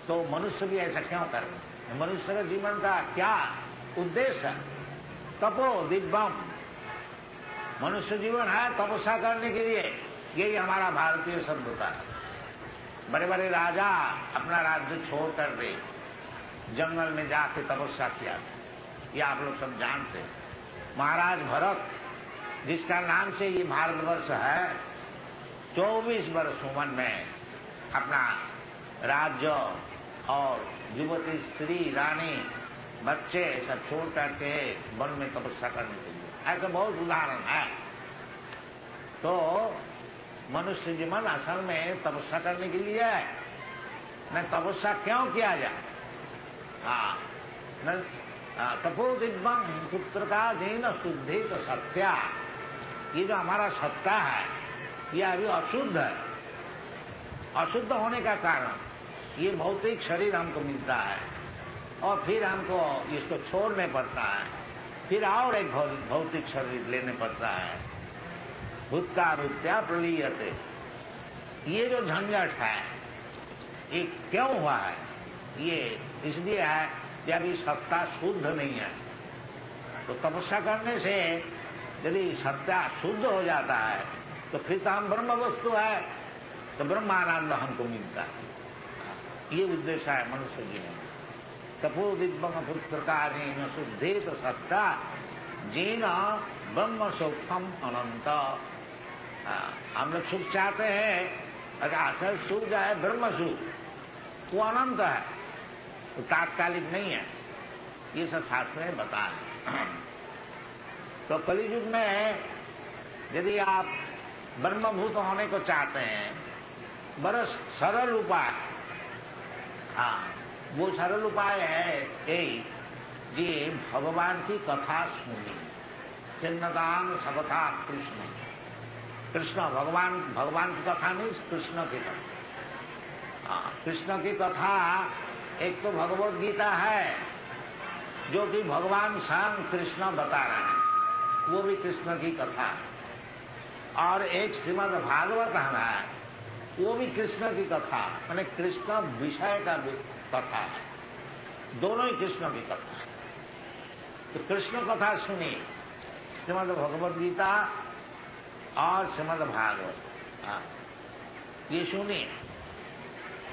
तो मनुष्य भी ऐसा क्यों करे। मनुष्य के जीवन का क्या उद्देश्य है? तपो दिव्यम, मनुष्य जीवन है तपस्या करने के लिए। यही हमारा भारतीय सभ्यता है। बड़े बड़े राजा अपना राज्य छोड़ कर दे जंगल में जाके तपस्या किया, ये आप लोग सब जानते हैं। महाराज भरत, जिसका नाम से ये भारतवर्ष है, 24 वर्ष उम्र में अपना राज्य और युवती स्त्री रानी बच्चे सब छोड़ करके वन में तपस्या करने के लिए, ऐसा बहुत उदाहरण है। तो मनुष्य जीवन असल में तपस्या करने के लिए है। न तपस्या क्यों किया जाए? हाँ, तपो दिव्यम पुत्र का जीन शुद्धि तो सत्या। ये जो हमारा सत्ता है ये अभी अशुद्ध है। अशुद्ध होने का कारण ये भौतिक शरीर हमको मिलता है और फिर हमको इसको छोड़ने पड़ता है, फिर और एक भौतिक शरीर लेने पड़ता है। भूत्कारुत्या प्रलीयते, ये जो झंझट है ये क्यों हुआ है? ये इसलिए है कि अभी सत्ता शुद्ध नहीं है। तो तपस्या करने से यदि सत्ता शुद्ध हो जाता है तो फिर तो हम ब्रह्म वस्तु है, तो ब्रह्मानंद हमको मिलता है। ये उद्देश्य है मनुष्य जीवन। तपो दिव्यम पुत्रकारेण शुद्धेत सत्ता जेन ब्रह्म सुखम अनंत। हम लोग सुख चाहते हैं, अगर असल सुख जो है ब्रह्म सुख, वो अनंत है, तो तात्कालिक नहीं है। ये सब शास्त्र में बताया। तो कलियुग में यदि आप ब्रह्मभूत होने को चाहते हैं, बड़ा सरल उपाय, हाँ, वो सरल उपाय है यही कि भगवान की कथा सुनी। चिन्नदान सबथा कृष्ण, कृष्ण भगवान की कथा नहीं, कृष्ण की कथा। हाँ, कृष्ण की कथा एक तो भगवत गीता है जो कि भगवान स्वयं कृष्ण बता रहे हैं, वो भी कृष्ण की कथा है। और एक श्रीमद् भागवत है, वो भी कृष्ण की कथा, माने कृष्ण विषय का कथा है। दोनों ही कृष्ण की कथा है। तो कृष्ण कथा सुनी, श्रीमद् भगवद गीता और श्रीमद् भागवत, ये सुनिए।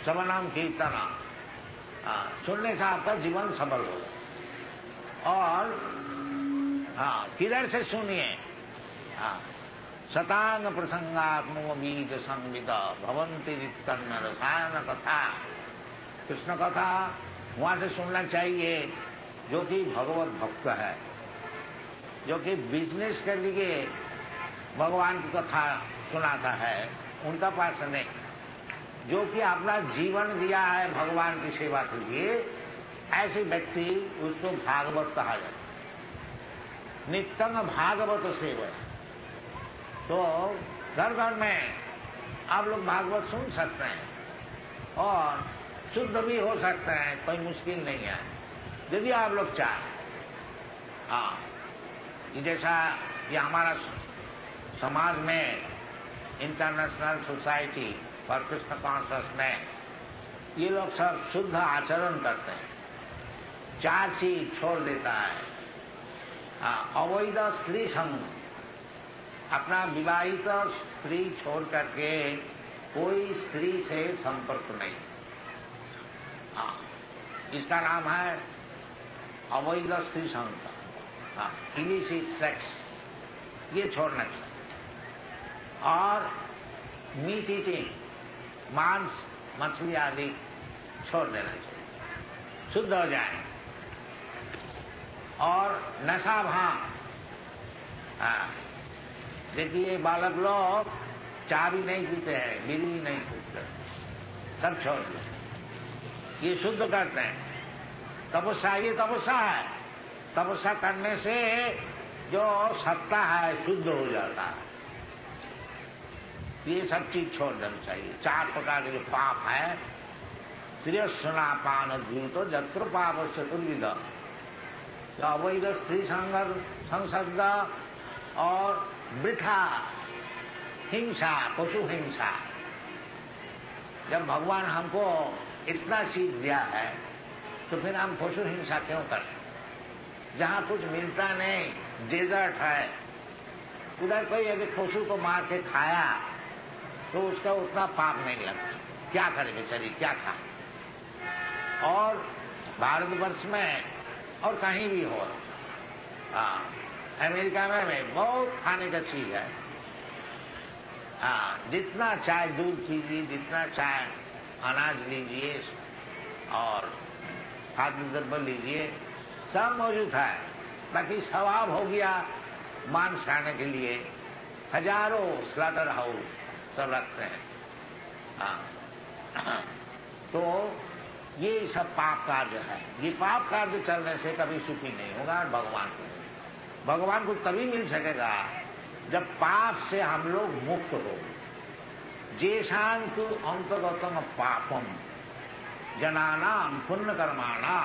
श्रवणम कीर्तन, सुनने से आपका जीवन सफल होगा। और किधर से सुनिए? शतांग प्रसंगात्मो बीज संविद भवंती वित्तन्न रसायन कथा। कृष्ण कथा वहां से सुनना चाहिए जो कि भगवत भक्त है, जो कि बिजनेस के लिए भगवान की कथा सुनाता है, उनका पास नहीं। जो कि अपना जीवन दिया है भगवान की सेवा के लिए, ऐसे व्यक्ति उसको भागवत कहा जाता है। नित्यंग भागवत सेवा। तो घर घर में आप लोग भागवत सुन सकते हैं और शुद्ध भी हो सकते हैं, कोई मुश्किल नहीं है यदि आप लोग चाहें। जैसा ये हमारा समाज में international society for Krishna conscious में ये लोग सब शुद्ध आचरण करते हैं, 4 चीज छोड़ देता है। अवैध स्त्री संग, अपना विवाहित स्त्री छोड़ करके कोई स्त्री से संपर्क नहीं। इसका नाम है अवैध स्त्री संग, इलिसिट सेक्स, ये छोड़ना चाहिए। और मीट ईटिंग, मांस मछली आदि छोड़ देना चाहिए, शुद्ध हो जाए। और नशा भांग, देखिए बालक लोग चाय भी नहीं पीते हैं, बीड़ी नहीं पीते, सब छोड़ दो, ये शुद्ध करते हैं। तपस्या, ये तपस्या है, तपस्या करने से जो सत्ता है शुद्ध हो जाता है। ये सब चीज छोड़ देना चाहिए। 4 प्रकार के जो पाप है, स्त्रीस्नापान द्यूतो जत्र पाप चतुर्विध, अवैध स्त्री संसर्ग और वृथा हिंसा, पशु हिंसा। जब भगवान हमको इतना चीज दिया है तो फिर हम पशु हिंसा क्यों करें? जहां कुछ मिलता नहीं, डेजर्ट है, उधर कोई अगर पशु को मार के खाया तो उसका उतना पाप नहीं लगता। क्या करे बेचारी, क्या खाए? और भारतवर्ष में और कहीं भी हो, अमेरिका में भी बहुत खाने का चीज है। जितना चाहे दूध पीजिए, जितना चाहे अनाज लीजिए और खाद्य द्रव्य लीजिए, सब मौजूद है। बाकी स्वभाव हो गया मांस खाने के लिए, हजारों स्लॉटर हाउस सब रखते हैं। तो ये सब पाप कार्य है। ये पाप कार्य चलने से कभी सुखी नहीं होगा। भगवान को तभी मिल सकेगा जब पाप से हम लोग मुक्त हो। जेषां तु अंतर्गतम पापम जनानाम पुण्य कर्माणा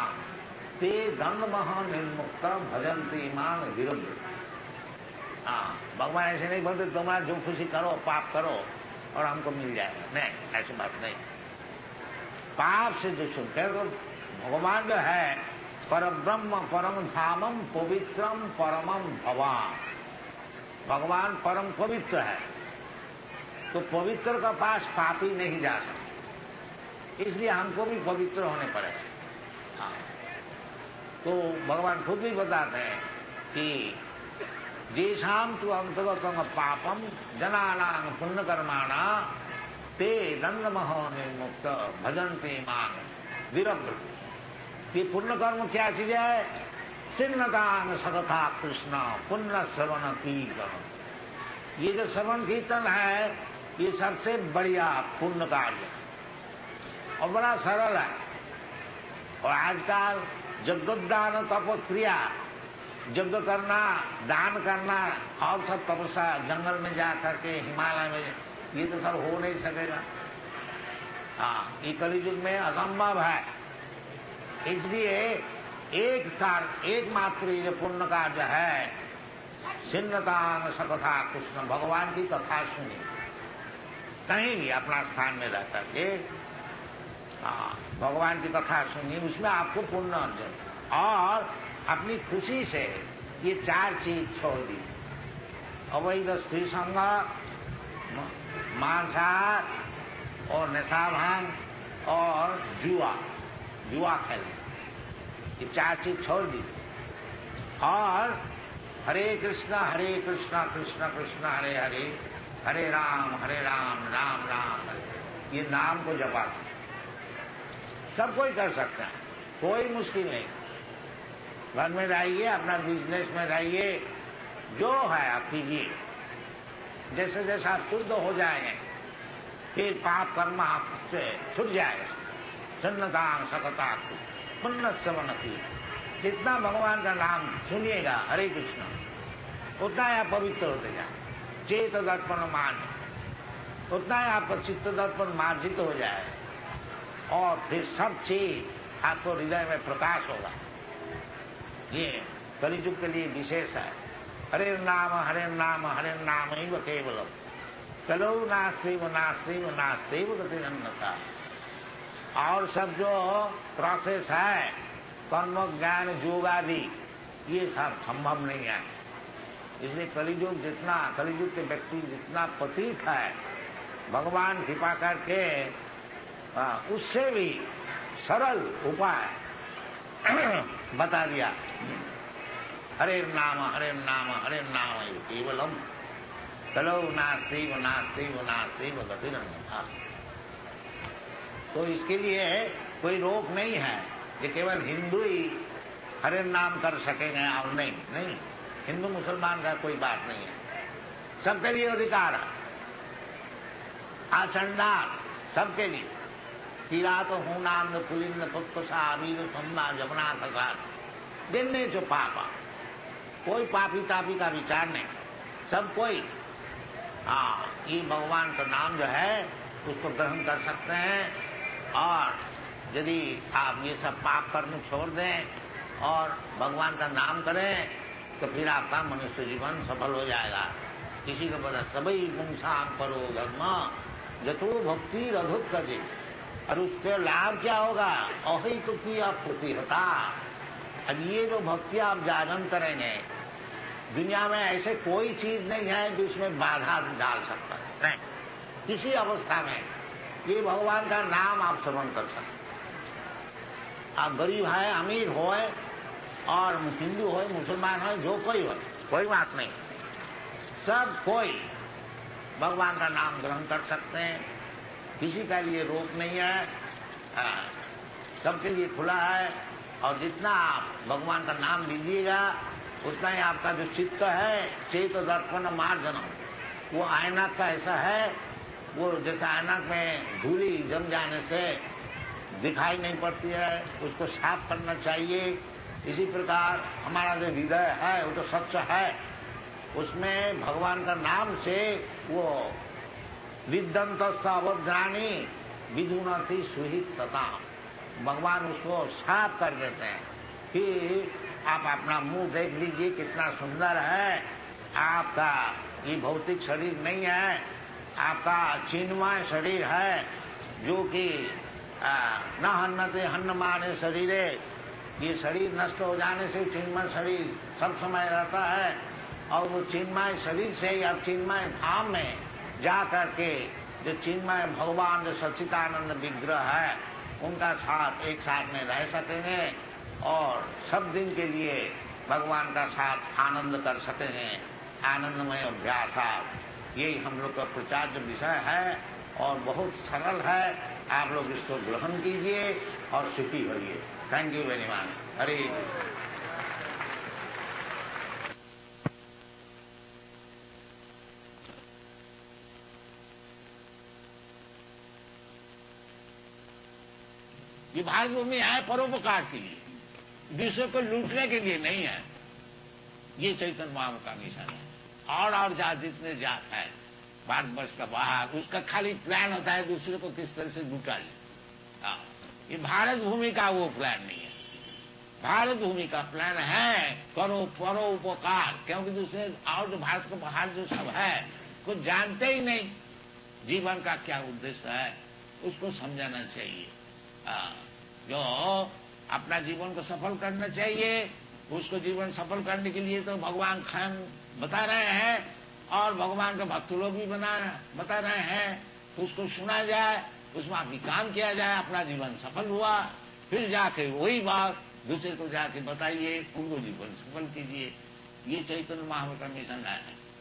ते दंडमः निर्मुक्त भजन्ति मां विरुद्ध। भगवान ऐसे नहीं बोलते तुम्हारा जो खुशी करो, पाप करो और हमको मिल जाएगा, नहीं, ऐसी बात नहीं। पाप से जो सुनते हैं तो भगवान जो है परब्रह्म परम धामम पवित्रम परमम भवान, भगवान परम पवित्र है। तो पवित्र का पास पापी नहीं जा सकता, इसलिए हमको भी पवित्र होने पड़ेगा। तो भगवान खुद भी बताते हैं कि जेषां तु अंतर्गतम पापम जनानां पुण्य कर्माणा ते दंडमः निर्मुक्त भजन्ति मां विरब्ध। ये पुण्य कर्म क्या चीज है? सिन्नतान सतथा कृष्ण पुण्य श्रवण कीर्तन। ये जो श्रवण कीर्तन है ये सबसे बढ़िया पुण्य कार्य है और बड़ा सरल है। और आजकल यज्ञोद्दान तपस्या, यज्ञ करना, दान करना और सब तपस्या जंगल में जा करके, हिमालय में, ये तो सब हो नहीं सकेगा। ये कलियुग में असंभव है। इसलिए एकमात्र ये पुण्य कार्य है सिन्नतान सकथा कृष्ण, भगवान की कथा सुनी, कहीं भी अपना स्थान में रह करके भगवान की कथा सुनिए, उसमें आपको पुण्य अर्जन। और अपनी खुशी से ये 4 चीज छोड़ दी, अवैध स्त्री संग, मांसाहार और नशा भांग और जुआ, जुआ खेलना, ये 4 चीज छोड़ दीजिए और हरे कृष्णा कृष्ण कृष्ण हरे हरे, हरे राम राम राम हरे, ये नाम को जपा सब कोई कर सकता है, कोई मुश्किल नहीं। घर में रहिए, अपना बिजनेस में रहिए, जो है आप कीजिए। जैसे जैसे आप शुद्ध हो जाएंगे फिर पाप कर्म आपसे छूट जाएगा। सन्नतांग सकता पुण्य समनती, जितना भगवान का नाम सुनिएगा हरे कृष्ण, उतना ही आप पवित्र होते जाए। चेत दर्पण मान, उतना ही आपका चित्त दर्पण मार्जित हो जाए और फिर सब चीज आपको हृदय में प्रकाश होगा। ये कलियुग के लिए विशेष है। हरे नाम ही केवलम, चलो नास्तिव गतिरन्यथा। और सब जो प्रोसेस है कर्म ज्ञान योग आदि, ये सब संभव नहीं है। इसलिए कलियुग के व्यक्ति जितना पतित है, भगवान कृपा करके उससे भी सरल उपाय बता दिया। हरे नाम केवलम, चलो नास्तिव गतिरन्यथा। तो इसके लिए कोई रोक नहीं है, ये केवल हिंदू ही हरे नाम कर सकेंगे और नहीं, हिंदू मुसलमान का कोई बात नहीं है, सबके लिए अधिकार है। आचंडाल सबके लिए, किरात हूनांद पुलिंद पुष्पसा वीर सम्मा जमुना प्रसाद, जिनने जो पापा, कोई पापी तापी का विचार नहीं, सब कोई ये भगवान का नाम जो है उसको ग्रहण कर सकते हैं। और यदि आप ये सब पाप कर्म छोड़ दें और भगवान का नाम करें तो फिर आपका मनुष्य जीवन सफल हो जाएगा। किसी को पता सभी गुमसाम करो धर्म जतो भक्ति रघुत करे, और उसके लाभ क्या होगा? अहित की अपूर्ति होता। अब ये जो भक्ति आप जागरण करेंगे, दुनिया में ऐसे कोई चीज नहीं है जिसमें बाधा डाल सकता है, नहीं। किसी अवस्था में ये भगवान का नाम आप श्रवण कर सकते। आप गरीब है, अमीर हो और हिंदू हो, मुसलमान हो, जो कोई हो, कोई बात नहीं, सब कोई भगवान का नाम ग्रहण कर सकते हैं। किसी का लिए रोक नहीं है, सबके लिए खुला है। और जितना आप भगवान का नाम लीजिएगा उतना ही आपका जो चित्त है चेत दर्पण मार्जन, वो आयनक का ऐसा है, वो जैसे आयनक में धूली जम जाने से दिखाई नहीं पड़ती है, उसको साफ करना चाहिए। इसी प्रकार हमारा जो हृदय है वो तो सच्च है, उसमें भगवान का नाम से वो विद्वंत अवध्रानी विधुनति सुहित तथा, भगवान उसको साफ कर देते हैं। फिर आप अपना मुंह देख लीजिए कितना सुंदर है। आपका ये भौतिक शरीर नहीं है, आपका चिन्मय शरीर है, जो कि न हन्नते हन्न माने शरीरे। ये शरीर नष्ट हो जाने से चिन्मय शरीर सब समय रहता है, और वो चिन्मय शरीर से ही आप चिन्मय धाम में जा करके जो चिन्मय भगवान जो सच्चिदानंद विग्रह है उनका साथ एक साथ में रह सकेंगे और सब दिन के लिए भगवान का साथ आनंद कर सकेंगे। आनंदमय अभ्यास, यही हम लोग का प्रचार विषय है और बहुत सरल है। आप लोग इसको ग्रहण कीजिए और सुखी होइए। Thank you very much. हरे ये भारत भूमि है परोपकार के लिए, दूसरे को लूटने के लिए नहीं है। ये चैतन्य महाप्रभु का मिशन है। और जात जितने जात है भारतवर्ष का बाहर, उसका खाली प्लान होता है दूसरे को किस तरह से लूटा ले। ये भारत भूमि का वो प्लान नहीं है। भारत भूमि का प्लान है करो परोपकार, क्योंकि दूसरे और जो भारत के बाहर जो सब है कुछ जानते ही नहीं जीवन का क्या उद्देश्य है, उसको समझाना चाहिए। जो अपना जीवन को सफल करना चाहिए, उसको जीवन सफल करने के लिए तो भगवान स्वयं बता रहे हैं और भगवान के भक्त लोग भी बता रहे हैं। उसको सुना जाए, उसमें भी काम किया जाए, अपना जीवन सफल हुआ। फिर जाके वही बात दूसरे को जाके बताइए, उनको जीवन सफल कीजिए। ये चैतन्य महाप्रभु का मिशन है।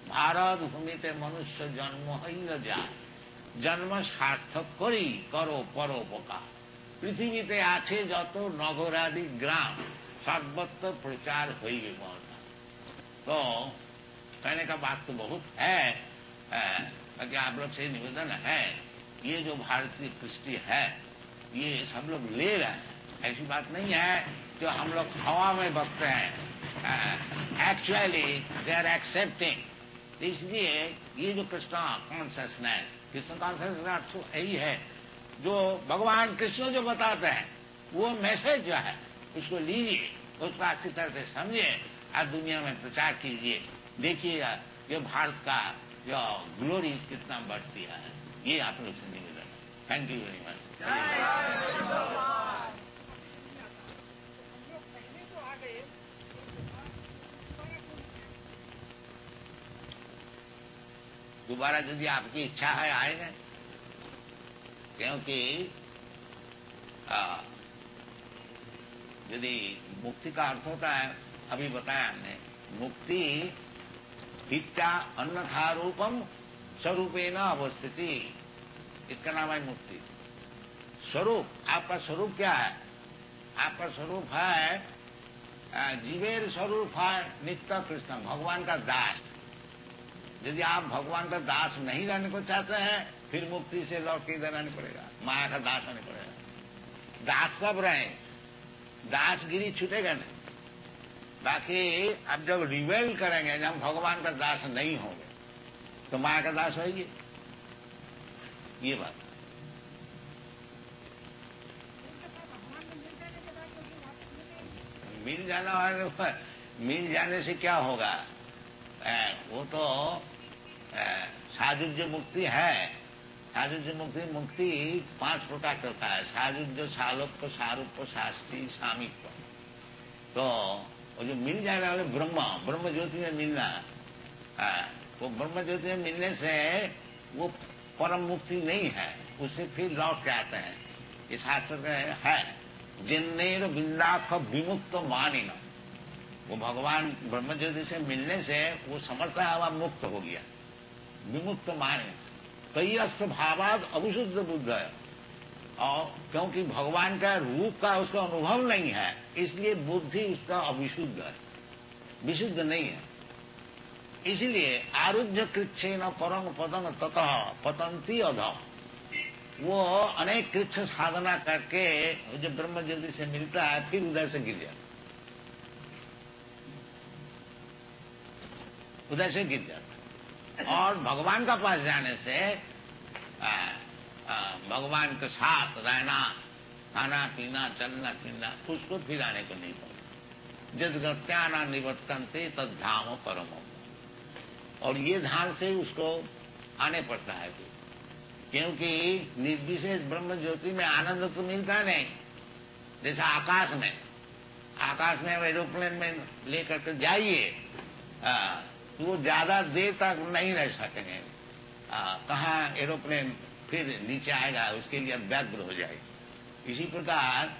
भारत भूमिते मनुष्य जन्म ही न जाए, जन्म সার্থক করি করো পরোপকার। পৃথিবীতে আছে যত নগরাদি গ্রাম, सर्वत्र प्रचार হইবে মহাত্মা। तो कहने का बात तो बहुत है, कि आप लोग से निवेदन है, ये जो भारतीय कृष्टि है ये सब लोग ले रहे हैं, ऐसी बात नहीं है जो हम लोग हवा में बकते हैं। Actually they are accepting. इसलिए ये जो कृष्ण कॉन्शियसनेस, कृष्ण कॉन्शियसनेस यही है जो भगवान कृष्ण जो बताते हैं, वो मैसेज जो है उसको लीजिए, उसको अच्छी तरह से समझिए और दुनिया में प्रचार कीजिए। देखिएगा ये भारत का जो ग्लोरी कितना बढ़ती है। ये आप लोग से निवेदन है। Thank you very much. दोबारा यदि आपकी इच्छा है आएंगे, क्योंकि यदि मुक्ति का अर्थ होता है, अभी बताया हमने, मुक्ति विद्या अन्यथा रूपम स्वरूपेण अवस्थिति, इसका नाम है मुक्ति। स्वरूप, आपका स्वरूप क्या है? आपका स्वरूप है, जीवेर स्वरूप है नित्य कृष्ण, भगवान का दास। यदि आप भगवान का दास नहीं रहने को चाहते हैं, फिर मुक्ति से लौट के इधर आने पड़ेगा, माया का दास होने पड़ेगा। दास सब रहे, दासगिरी छूटेगा नहीं। बाकी अब जब रिवेल करेंगे, जब भगवान का दास नहीं होंगे, तो माया का दास होइए। ये बात मिल जाना है, मिल जाने से क्या होगा? वो तो साजुज्य मुक्ति है। साजुज्य मुक्ति 5 प्रकार का होता है। साजुज्य, सालोक्य, सारूप्य, शास्त्री, सामीप्य। तो वो जो मिल जाएगा ब्रह्म ज्योति में मिलना, वो ब्रह्म ज्योति में मिलने से वो परम मुक्ति नहीं है, उससे फिर लौट के आते हैं। इस शास्त्र में है जिन्नेर बिंदाख विमुक्त मानिना, वो भगवान ब्रह्म ज्योति से मिलने से वो समझता है वह मुक्त हो गया, विमुक्त माने। तयस्थ भावाद अविशुद्ध बुद्ध है, और क्योंकि भगवान का रूप का उसका अनुभव नहीं है, इसलिए बुद्धि उसका अविशुद्ध है, विशुद्ध नहीं है। इसलिए आरुध्य कृच्छे न परम पतन ततः पतंती अध, वो अनेक कृच्छ साधना करके जो ब्रह्म ज्योति से मिलता है, फिर उधर से गिर जाता, उधर से गिर जाता। और भगवान का पास जाने से भगवान के साथ रहना, खाना पीना, चलना फिरना, उसको फिर आने को नहीं पड़ता। जदगत्याना निवर्तन्ते तद धाम परमो, और ये धाम से उसको आने पड़ता है फिर, क्योंकि निर्विशेष ब्रह्म ज्योति में आनंद तो मिलता नहीं। जैसा आकाश में एरोप्लेन में लेकर के जाइए, तो वो ज्यादा देर तक नहीं रह सकेंगे। कहाँ एरोप्लेन फिर नीचे आएगा, उसके लिए व्यग्र हो जाएगी। इसी प्रकार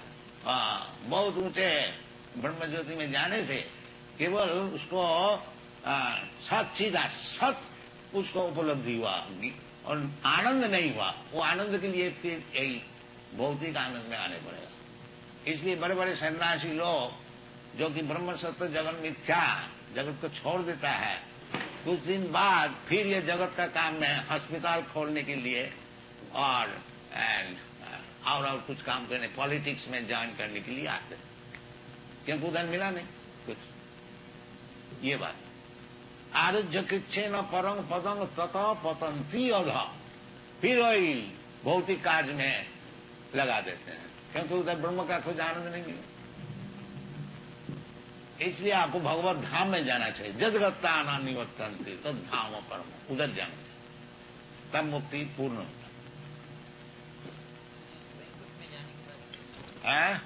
बहुत ऊंचे ब्रह्म ज्योति में जाने से केवल उसको सत उसको उपलब्धि हुआ और आनंद नहीं हुआ। वो आनंद के लिए फिर यही भौतिक आनंद में आने पड़ेगा। इसलिए बड़े बड़े सन्यासी लोग जो कि ब्रह्म सत्य जगत मिथ्या जगत को छोड़ देता है, कुछ दिन बाद फिर ये जगत का काम में अस्पताल खोलने के लिए और कुछ काम करने, पॉलिटिक्स में ज्वाइन करने के लिए आते हैं, क्योंकि उधर मिला नहीं कुछ। ये बात आरुध्य कृच्छे न परम पदम ततः पतंती अध, फिर वही भौतिक कार्य में लगा देते हैं, क्योंकि उधर ब्रह्म का कुछ आनंद नहीं मिला। इसलिए आपको भगवत धाम में जाना चाहिए। जदगत्ता न निवर्तन्ते तद धाम परम, उधर जाना चाहिए, तब मुक्ति पूर्ण होता है।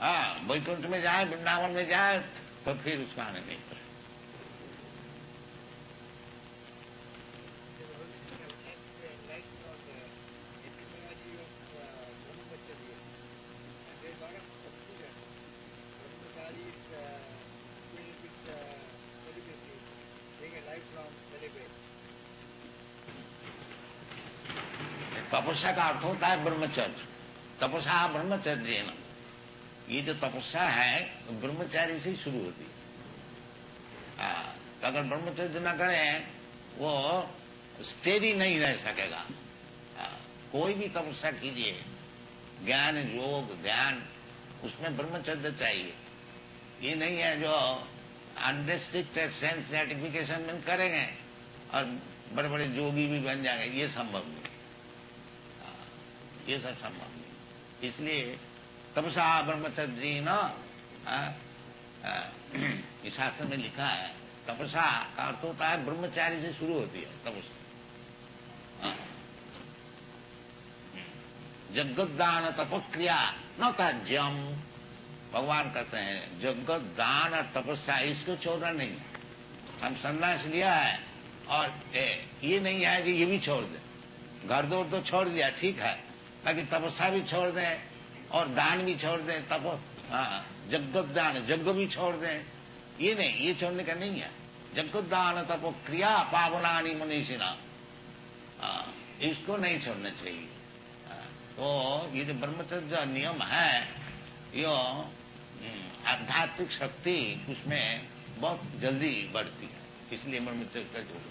हाँ, वैकुंठ में जाए, वृंदावन में जाए, तो फिर उसका आने नहीं पड़े। तपस्या का अर्थ होता है ब्रह्मचर्य। तपस्या ब्रह्मचर्य न, ये जो तपस्या है ब्रह्मचारी से ही शुरू होती है। तो अगर ब्रह्मचर्य न करें वो स्टेडी नहीं रह सकेगा। कोई भी तपस्या कीजिए, ज्ञान योग ध्यान, उसमें ब्रह्मचर्य चाहिए। ये नहीं है जो अनरिस्ट्रिक्टेड सेंस ग्रेटिफिकेशन में करेंगे और बड़े बड़े जोगी भी बन जाएंगे, ये संभव नहीं। ये सब संभव नहीं। इसलिए तपसा ब्रह्मचर्य न, इस शास्त्र में लिखा है तपसा का अर्थ होता है ब्रह्मचारी से शुरू होती है तपस्या। जगत दान तपक्रिया न त्याज्यम, भगवान कहते हैं जगत दान और तपस्या इसको छोड़ना नहीं। हम संन्यास लिया है और ये नहीं है कि ये भी छोड़ दें। घर दौर तो छोड़ दिया ठीक है, ताकि तपस्या भी छोड़ दें और दान भी छोड़ दें। जगत दान यज्ञ भी छोड़ दें, ये नहीं, ये छोड़ने का नहीं है। जगत दान तपक्रिया पावनानी मनीषिणा, इसको नहीं छोड़ना चाहिए। तो ये जो ब्रह्मचर्य नियम है, ये आध्यात्मिक शक्ति उसमें बहुत जल्दी बढ़ती है, इसलिए ब्रह्मचर्य का जो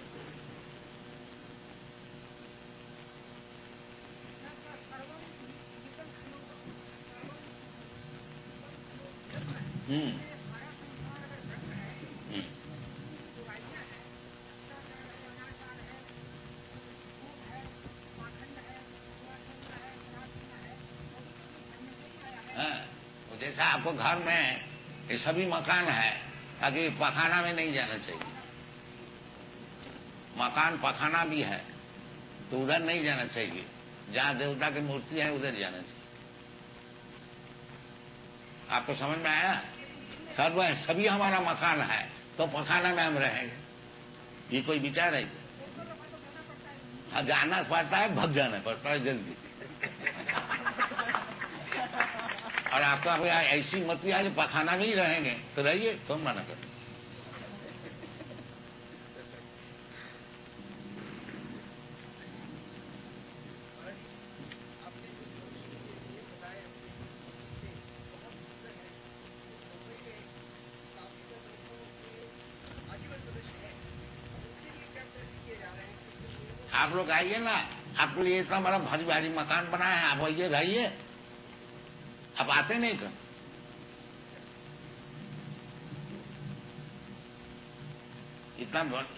जैसा आपको घर में ये सभी मकान है, ताकि पखाना में नहीं जाना चाहिए। मकान पखाना भी है तो उधर नहीं जाना चाहिए। जहां देवता की मूर्ति है उधर जाना चाहिए। आपको समझ में आया? सभी हमारा मकान है तो पखाना में हम रहेंगे, ये कोई विचार है? जाना पड़ता है, भग जाना पड़ता है जल्दी। और आपका ऐसी मत भी आज पखाना में ही रहेंगे तो रहिए, कौन मना कर। आप लोग आइए ना, आपके लिए इतना बड़ा भारी भारी मकान बना है, आप आइए रहिए। आप आते नहीं तो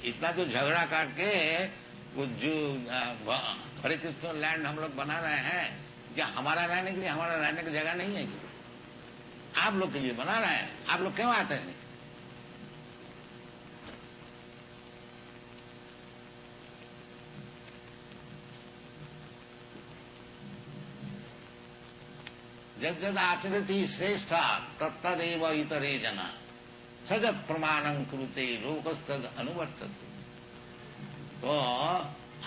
इतना जो झगड़ा करके वो जो हरे कृष्ण लैंड हम लोग बना रहे हैं, क्या हमारा रहने के लिए, हमारा रहने की जगह नहीं है? आप लोग के लिए बना रहे हैं, आप लोग क्यों आते नहीं? जद जद आचरति श्रेष्ठ तत्तदेव इतरे जना सजत प्रमाणं कुरुते लोकस्तद अनुवर्तते। तो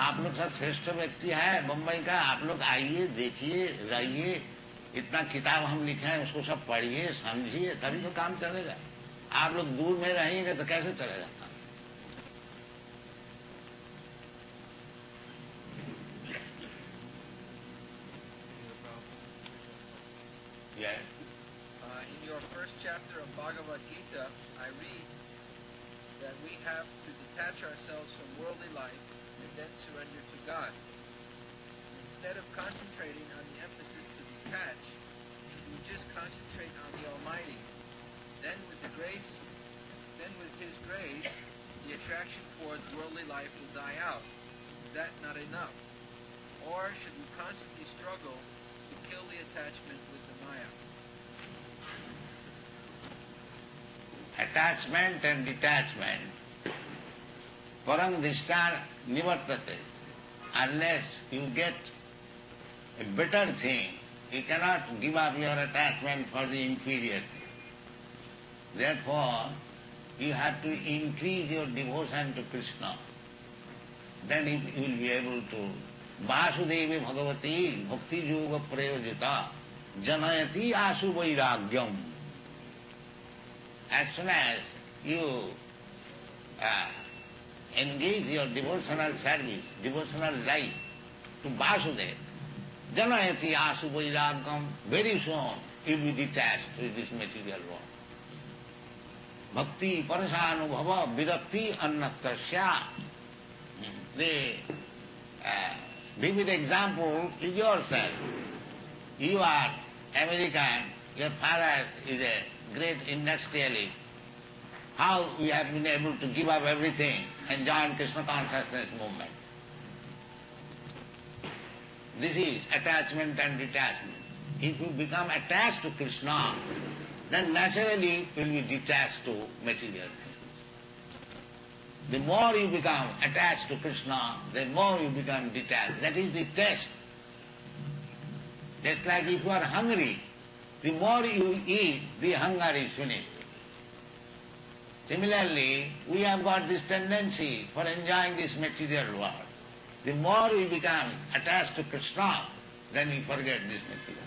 आप लोग सब श्रेष्ठ व्यक्ति है बम्बई का, आप लोग आइए, देखिए, रहिए। इतना किताब हम लिखे हैं उसको सब पढ़िए, समझिए, तभी तो काम चलेगा। आप लोग दूर में रहेंगे तो कैसे चलेगा? In your first chapter of Bhagavad Gita, I read that we have to detach ourselves from worldly life and then surrender to God. Instead of concentrating on the emphasis to detach, we just concentrate on the Almighty. Then with His grace, the attraction towards worldly life will die out. Is that not enough? Or should we constantly struggle to kill the attachment with the Maya? Attachment and detachment, parang dishta nivartate. Unless you get a better thing, you cannot give up your attachment for the inferior thing. Therefore, you have to increase your devotion to Krishna. Then you will be able to Vasudevi Bhagavati Bhakti Yoga Prayojita Janayati Asu Vairagyam. As soon as you engage your devotional service, devotional life to Vasudeva, Janayati asu vairagam, very soon you will be detached with this material world. Bhakti parasanubhava virakti annatasya. The vivid example is yourself. You are American, your father is a great industrialist. How we have been able to give up everything and join Krishna consciousness movement? This is attachment and detachment. If you become attached to Krishna, then naturally you will be detached to material things. The more you become attached to Krishna, the more you become detached. That is the test. Just like if you are hungry, the more you eat, the hunger is finished. Similarly, we have got this tendency for enjoying this material world. The more we become attached to Krishna, then we forget this material.